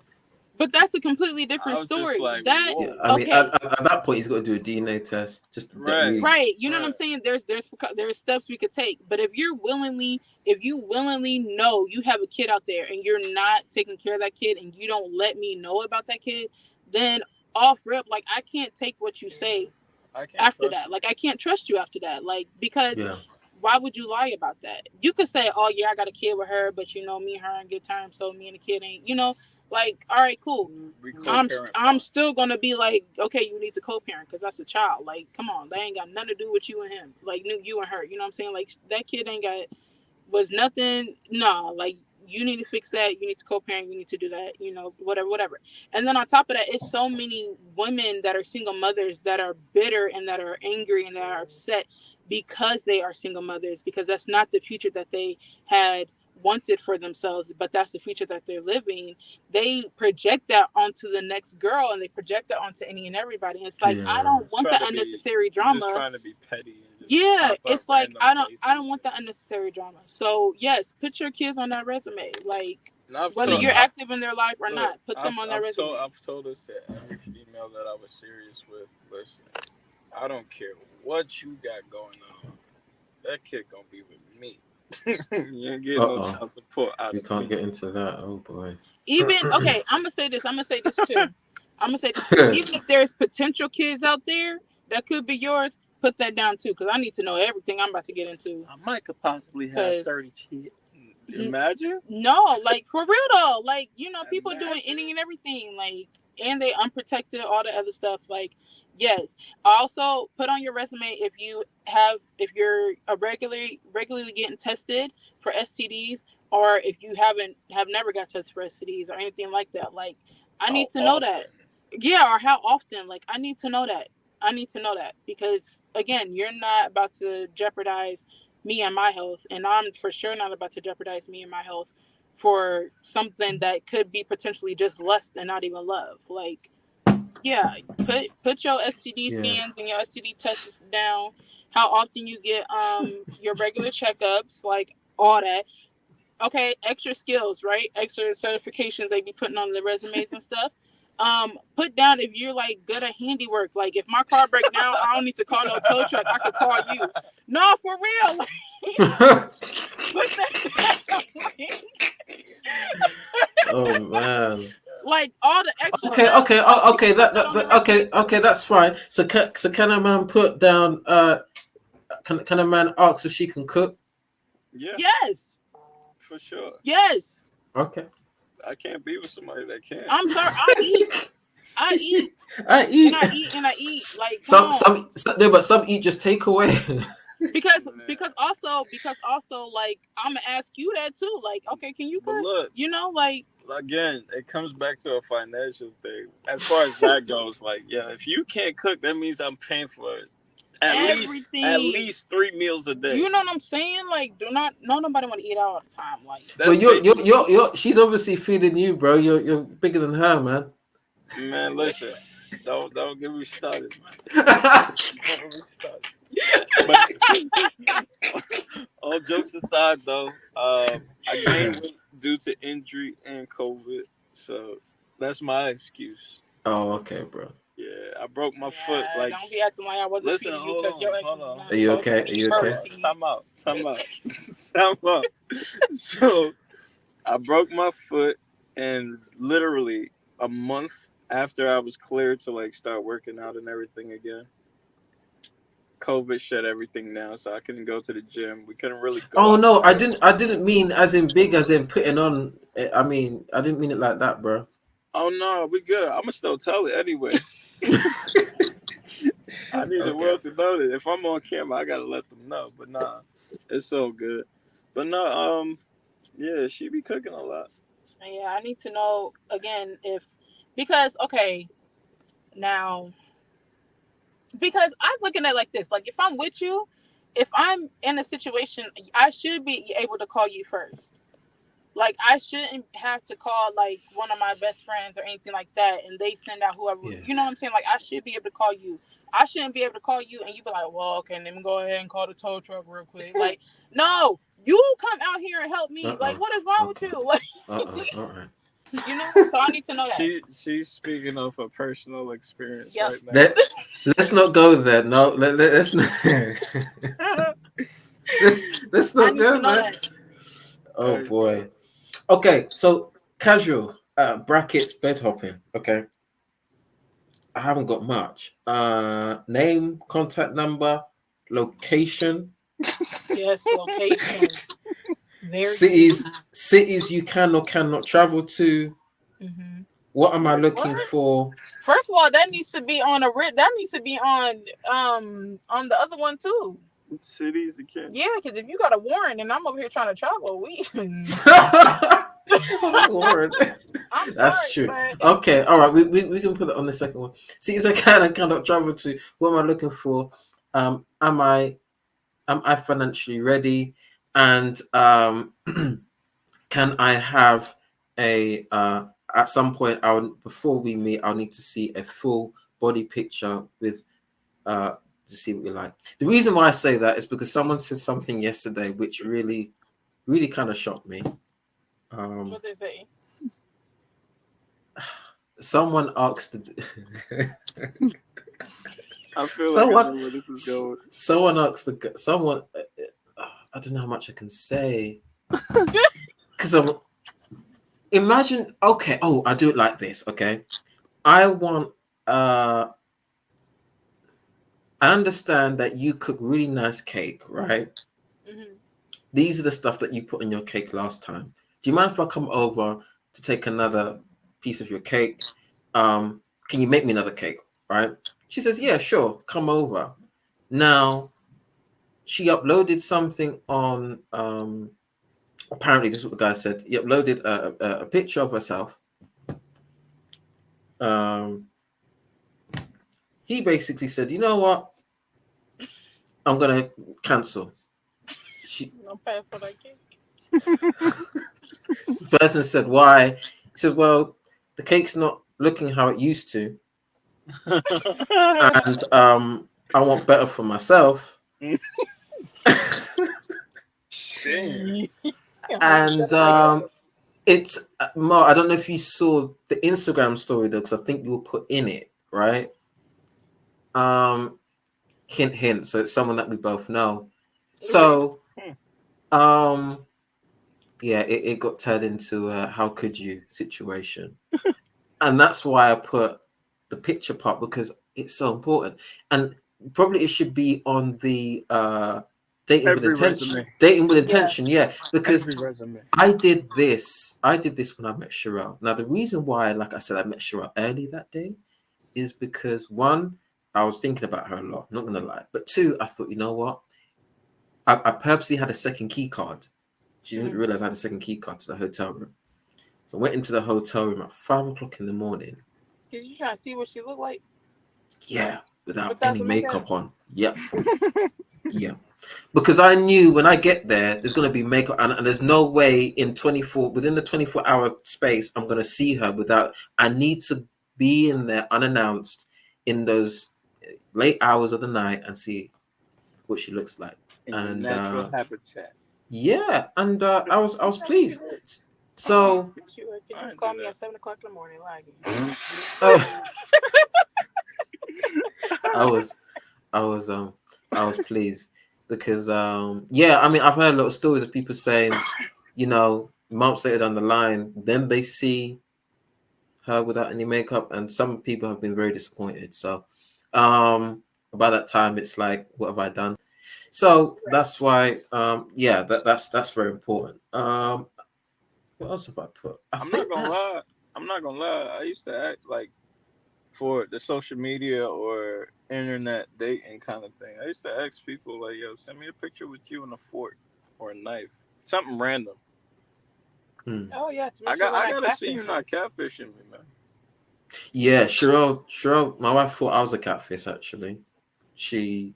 But that's a completely I different was just story. like, That Yeah, whoa, I mean, okay, at that point, he's got to do a DNA test. Just that right, really. right? You know what I'm right. saying? There's steps we could take. But if you willingly know you have a kid out there and you're not taking care of that kid and you don't let me know about that kid, then off rip, like I can't take what you say I can't after trust that. you. Like I can't trust you after that. Like because Yeah. why would you lie about that? You could say, "Oh yeah, I got a kid with her, but you know me and her on good terms, so me and the kid ain't." You know, like all right, cool. We I'm co-parent I'm fine. still gonna be like, okay, you need to co-parent because that's a child. Like, come on, that ain't got nothing to do with you and him. Like, you and her. You know what I'm saying? Like, that kid ain't got was nothing. Nah, like you need to fix that. You need to co-parent. You need to do that. You know, whatever, whatever. And then on top of that, it's so many women that are single mothers that are bitter and that are angry and that are upset because they are single mothers because that's not the future that they had wanted for themselves, but that's the future that they're living. They project that onto the next girl and they project that onto any and everybody. And it's like I Yeah. don't want Try the to be unnecessary just drama. trying to be petty and just Yeah, pop up it's like random I don't places. want that unnecessary drama. So yes, put your kids on that resume. Like And I've whether told, you're Yeah. active in their life or look, not, put them on that resume. I've told this to every female that I was serious with. Listen, I don't care what you got going on. That kid gonna be with me. You ain't getting no Uh-oh. child support out We of can't me. get into that. Oh boy. Even okay, I'm gonna say this. I'm gonna say this too. I'm gonna say this too. Even if there's potential kids out there that could be yours, put that down too, because I need to know everything I'm about to get into. I might could possibly have Because 30 kids. Imagine, no, like for real though, like people doing any imagine. and everything, like and they unprotected, all the other stuff. Like, yes. Also, put on your resume if you're a regularly getting tested for STDs, or if you have never got tested for STDs or anything like that. Like, I How need to know that. often? Yeah, or how often? Like, I need to know that. I need to know that because again, you're not about to jeopardize me and my health, and I'm for sure not about to jeopardize me and my health for something that could be potentially just lust and not even love. Like, yeah, put your STD Yeah. scans and your STD tests down. How often you get your regular checkups, like all that. Okay, extra skills, right? Extra certifications they be putting on the resumes and stuff. Put down if you're like good at handiwork. Like if my car break down, I don't need to call no tow truck. I could call you. No, for real. Put that down. Oh man. Like all the extra Okay, stuff. okay, I need you okay. to put That, that that, on the that resume okay, too. okay. That's fine. So can a man put down? Can a man ask if she can cook? Yeah, Yes, for sure. yes. Okay. I can't be with somebody that can't. I'm sorry. I eat, I and eat. I eat, and I eat. Like, come Some on. no, but some eat just takeaway. Because Man. like I'm gonna ask you that too. Like, okay, can you But cook? look, You know, like again, it comes back to a financial thing. As far as that goes, like, yeah, if you can't cook, that means I'm paying for at everything. least 3 meals a day. You know what I'm saying? Like, do not no nobody want to eat out all the time. Like, Well, That's basic. she's obviously feeding you, bro. You're bigger than her, man. Man, listen, don't get me started, man. Don't get me started. But all jokes aside, though, I gained weight due to injury and COVID, so that's my excuse. Oh, okay, bro. Yeah, I broke my foot. yeah, Like, don't be acting like I wasn't listen, feeding you because your exes is Are not you supposed to okay? Are feed you hold okay? on, first. See, time out, time out, time out. So I broke my foot, and literally a month after I was cleared to like start working out and everything again, COVID shut everything down, so I couldn't go to the gym. We couldn't really go Oh no, I outside. didn't. I didn't mean as in big, as in putting on. I mean, I didn't mean it like that, bro. Oh no, we good. I'ma still tell it anyway. I need the Okay. world to know that if I'm on camera, I gotta let them know. But nah, it's so good. But no, yeah, she be cooking a lot. Yeah, I need to know again if because okay now because I'm looking at it like this. Like if I'm with you, if I'm in a situation, I should be able to call you first. Like I shouldn't have to call like one of my best friends or anything like that, and they send out whoever. Yeah. You know what I'm saying? Like I should be able to call you. I shouldn't be able to call you, and you be like, "Well, okay, let me go ahead and call the tow truck real quick." Like, no, you come out here and help me. Like, Uh-uh. what is wrong with Okay. you? Like, All right. you know. So I need to know that. She's speaking of her personal experience Yep. right now. Let Let's not go there. No. Let's not. let's I not need to go know there. that. Oh Hey, boy. Okay. So casual brackets bed hopping. Okay. I haven't got much. Name, contact number, location, Yes, location. Very key. cities you can or cannot travel to. Hmm. What am I What? looking for? First of all, that needs to be on a that needs to be on the other one too. cities again. Yeah, because if you got a warrant and I'm over here trying to travel, we. Lord. I'm That's sorry, true. but Okay, all right. We can put it on the second one. Cities I can and cannot travel to. What am I looking for? Am I financially ready? And can I have a at some point I'll before we meet I'll need to see a full body picture with uh to see what you like. The reason why I say that is because someone said something yesterday which really kind of shocked me. Um what they say. someone asked I feel like I someone know where this is going. someone asked someone I don't know how much I can say because I'm imagine okay oh I do it like this okay I want I understand that you cook really nice cake, right? Hmm. These are the stuff that you put in your cake last time. Do you mind if I come over to take another piece of your cake? Can you make me another cake, right? She says, yeah, sure, come over. Now, she uploaded something on, apparently, this is what the guy said. He uploaded a picture of herself. Um, he basically said, you know what? I'm going to cancel. She, No pay for that cake. the person said, why? He said, well, the cake's not looking how it used to. And I want better for myself. Damn. I want it And better myself. it's Mar. I don't know if you saw the Instagram story though, because I think you were put in it, right? Um, hint, hint. So it's someone that we both know. So um, yeah, it got turned into a how could you situation, and that's why I put the picture part because it's so important, and probably it should be on the Every resume. dating with Yeah. intention, yeah, because Every resume. I did this when I met Sherelle. Now the reason why, like I said, I met Sherelle early that day is because one, I was thinking about her a lot, not gonna lie, but two, I thought, you know what, I purposely had a second key card. She didn't Mm-hmm. realize I had a second key card to the hotel room, so I went into the hotel room at 5 o'clock in the morning. Cause you trying to see what she look like Yeah, without without any the makeup. makeup on. Yep. Yeah. Because I knew when I get there, there's going to be makeup, and there's no way in 24, within the 24-hour space, I'm going to see her without, I need to be in there unannounced in those late hours of the night and see what she looks like. In your And natural habitat. yeah, and I was Sometimes she pleased. would. So She would. Could you I just didn't do call me at 7 o'clock in the morning, like. uh, I was I was I was pleased because yeah, I mean I've heard a lot of stories of people saying, you know, months later down the line, then they see her without any makeup, and some people have been very disappointed. So, by that time, it's like, what have I done? So that's why, yeah, that's very important. What else have I put? I I'm not think gonna that's lie. I'm not gonna lie. I used to act like for the social media or internet dating kind of thing. I used to ask people like, "Yo, send me a picture with you and a fork or a knife, something random." hmm. Oh yeah, to make sure we're I not gotta see you catfishing. not catfishing me, man. Yeah, Cheryl. My wife thought I was a catfish. Actually, she,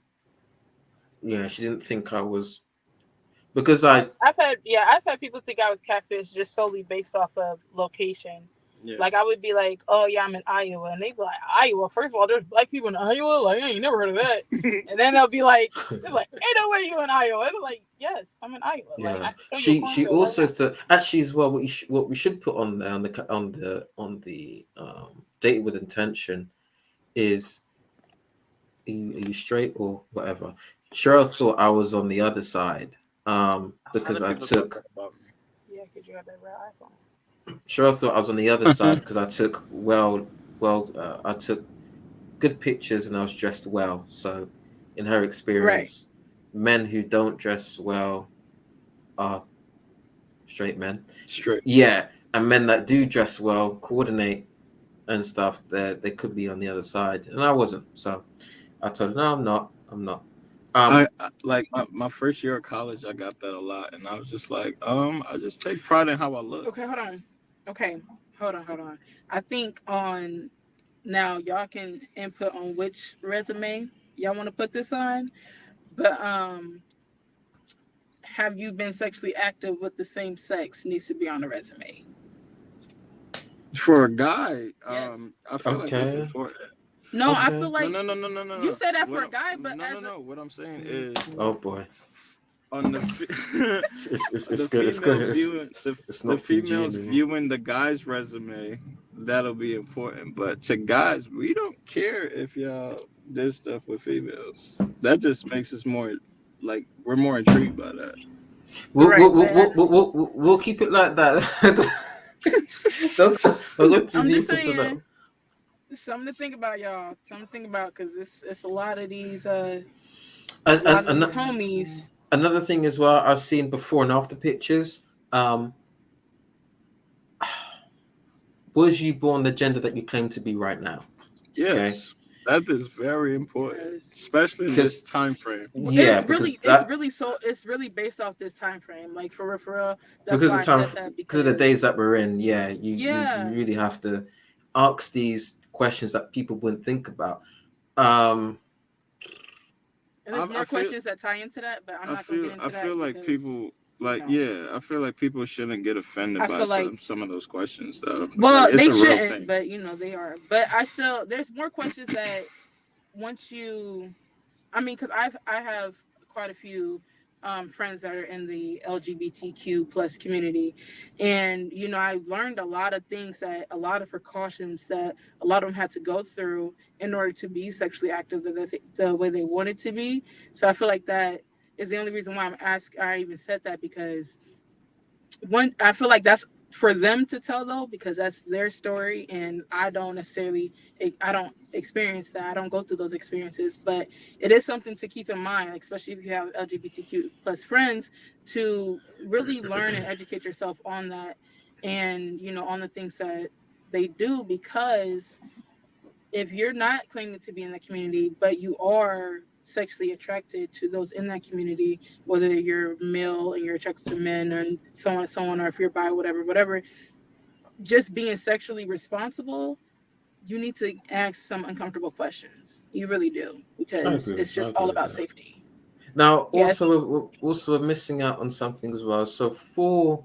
yeah, she didn't think I was because I, I've had people think I was catfish just solely based off of location. Yeah. Like I would be like, "Oh yeah, I'm in Iowa," and they'd be like, "Iowa? First of all, there's black people in Iowa. Like I ain't never heard of that." And then they're like, "Ain't no way you in Iowa." And I'm like, "Yes, I'm in Iowa. Like yeah. I can show you a She cornfield right also now." thought actually as well. What we should put on there on the date with intention is are you straight or whatever. Cheryl thought I was on the other side A lot because of I people thought took that about me. Yeah, because you got that red iPhone. Cheryl thought I was on the other side because I took I took good pictures and I was dressed well. So in her Right. experience, men who don't dress well are straight men. Straight. Yeah, and men that do dress well, coordinate and stuff, they could be on the other side, and I wasn't. So I told her, no, I'm not. I'm not. Um, Like my first year of college, I got that a lot, and I was just like, I just take pride in how I look. Okay, hold on. Okay, hold on. I think on now y'all can input on which resume y'all want to put this on, but have you been sexually active with the same sex needs to be on the resume. For a guy, Yes. I feel like that's okay, important. No, I feel okay. No, like no, no, no, no, no, you no. said that for What? a guy, but No, as no, a no. What I'm saying is Oh boy, on the it's the good. It's good. females viewing It's the not PG females anymore. viewing the guy's resume, that'll be important. But to guys, we don't care if y'all did stuff with females. That just makes us more like we're more intrigued by that. right, but as We'll keep it like that. Don't go too I'm just deep into that. saying, something to think about, y'all. Something to think about because it's And, a lot and, of these and homies. another thing as well, I've seen before and after pictures. Um, was you born the gender that you claim to be right now? Okay, Yes, that is very important, Yes. especially in this because time frame. yeah, because that It's really based off this time frame. Like for real. That's because of why the I time, said that because of the days because that we're in. Yeah, you yeah, really have to ask these questions that people wouldn't think about. Um, and there's I more feel questions that tie into that, but I'm not gonna get I into feel that like because people you like know yeah, I feel like people shouldn't get offended I by feel like some of those questions though. Like well it's they a real shouldn't, thing. but you know they are. But I still there's more questions that once you I mean, because I have quite a few friends that are in the LGBTQ plus community, and you know I've learned a lot of things that a lot of precautions that a lot of them had to go through in order to be sexually active the way they wanted to be. So I feel like that is the only reason why I even said that because one I feel like that's for them to tell though because that's their story and I don't experience that. I don't go through those experiences, but it is something to keep in mind, especially if you have LGBTQ plus friends, to really learn and educate yourself on that and you know on the things that they do because if you're not claiming to be in the community, but you are sexually attracted to those in that community, whether you're male and you're attracted to men and so on, or if you're bi, whatever, just being sexually responsible, you need to ask some uncomfortable questions. You really do, because it's I just agree all with about that. safety. Now, Yes. also we're missing out on something as well. So for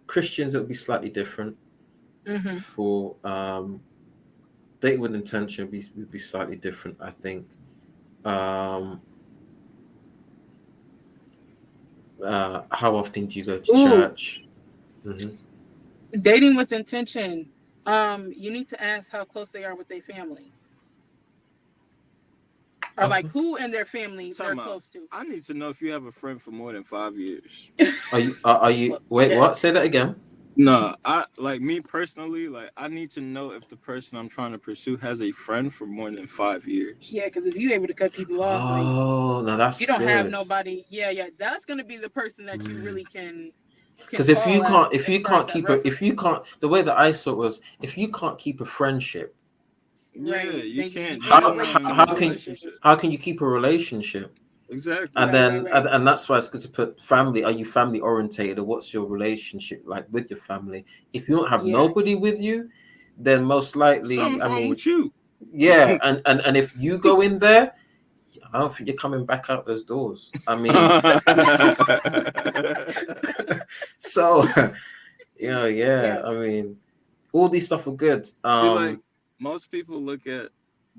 Christians, it would be slightly different. Mm-hmm. For dating with intention, would be slightly different. I think. Um, how often do you go to Ooh, church? Hmm. dating with intention. You need to ask how close they are with their family. or like Okay. who in their family they're Time out. close to. I need to know if you have a friend for more than 5 years. Are you Well, wait, yeah, what? Say that again. No, I like me personally. Like, I need to know if the person I'm trying to pursue has a friend for more than 5 years. yeah, because if you able to cut people off, like Oh, now you that's don't have good. nobody. Yeah, yeah, that's gonna be the person that you really can Because if you call can't, if as you far as can't that keep a, if you reference. can't, the way that I saw it was, if you can't keep a friendship, Yeah, Right. you Then you can't. You ain't no don't how way want you to how, have keep a a how can relationship. relationship. how can you keep a relationship? And Exactly. Right, right, then right. and that's why it's good to put family. Are you family orientated, or what's your relationship like with your family? If you don't have Yeah. nobody with you, then most likely, Something's I wrong mean, with you. yeah, and if you go in there, I don't think you're coming back out those doors. I mean, so yeah. Yeah. I mean, all these stuff are good. See, like, most people look at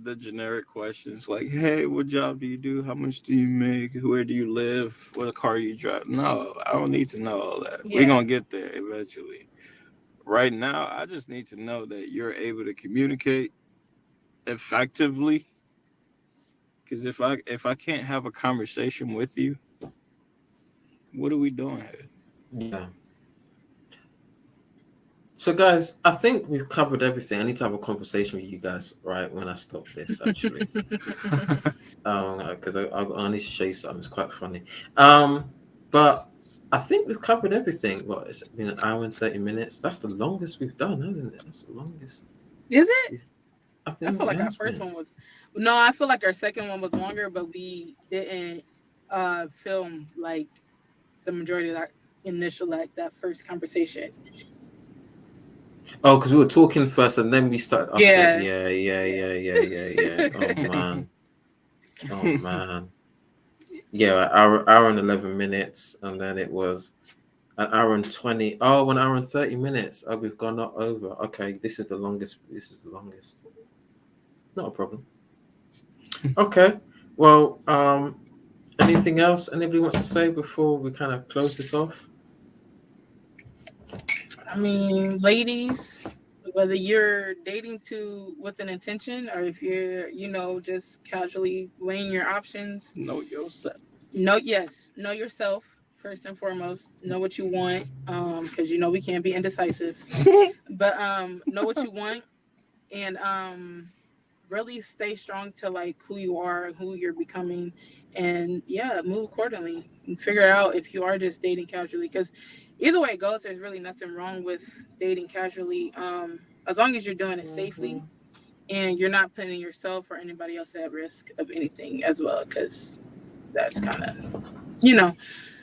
the generic questions like, "Hey, what job do you do? How much do you make? Where do you live? What car you drive?" No, I don't need to know all that. We're Yeah. gonna get there eventually. Right now, I just need to know that you're able to communicate effectively. Because if I can't have a conversation with you, what are we doing here? Yeah. So, guys, I think we've covered everything. I need to have a conversation with you guys, right, when I stop this, actually. Because I need to show you something. It's quite funny. But I think we've covered everything. What, it's been an hour and 30 minutes. That's the longest we've done, hasn't it? That's the longest. Is it? I I think feel it like our has first been. one was no, I feel like our second one was longer, but we didn't film like the majority of that initial like that first conversation. Oh, because we were talking first and then we started. Okay. Yeah. Yeah. Yeah. Oh, man. Oh, man. Yeah, hour and 11 minutes, and then it was an hour and 20. Oh, an hour and 30 minutes. Oh, we've gone up over. Okay, this is the longest. This is the longest. Not a problem. Okay. Well, anything else anybody wants to say before we kind of close this off? I mean, ladies, whether you're dating to with an intention or if you're, just casually weighing your options, Know yourself. know yourself first and foremost. Know what you want, because we can't be indecisive. But know what you want and really stay strong to like who you are, who you're becoming, and yeah, move accordingly and figure out if you are just dating casually. Because either way it goes, there's really nothing wrong with dating casually, as long as you're doing it safely and you're not putting yourself or anybody else at risk of anything as well. Because that's kind of you know.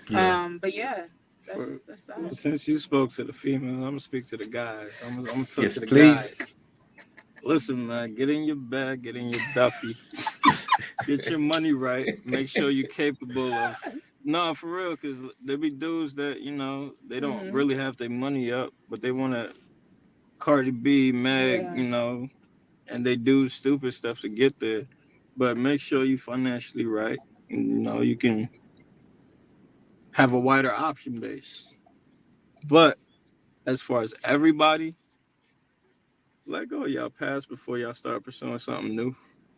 Yeah. But yeah, For that's well, that. since you spoke to the females, I'm gonna speak to the guys. I'm gonna talk Yes, to the please. guys. Listen, man, get in your bag, get in your duffy, get your money right. Make sure you're capable of. No, for real, because there be dudes that they don't Hmm. really have their money up, but they want to Cardi B, Meg, Yeah. and they do stupid stuff to get there. But make sure you financially right. And, you can have a wider option base. But as far as everybody, let go of y'all past before y'all start pursuing something new. I'm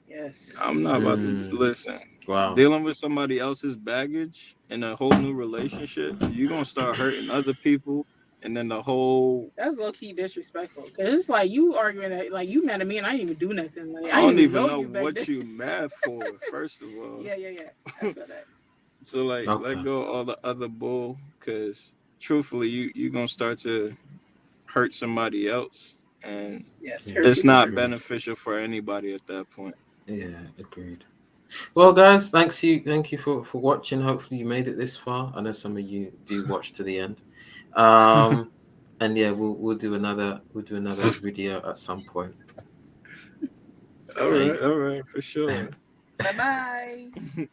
Yes. not about to Mm, listen. wow. Dealing with somebody else's baggage in a whole new relationship, you're gonna start hurting other people, and then the whole That's low key disrespectful. Cause it's like you arguing like you mad at me and I didn't even do nothing. Like I I didn't don't even even know know you back then. what you mad for. First of all, Yeah, yeah, yeah. I feel that. so like let Okay. go of all the other bull, because truthfully, you gonna start to hurt somebody else, and Yes, Yeah, hurt it's people. not agreed. beneficial for anybody at that point. Yeah, agreed. Well, guys, thank you for watching. Hopefully, you made it this far. I know some of you do watch to the end. Um, and yeah, we'll do another video at some point. Right. All right, for sure. Bye bye.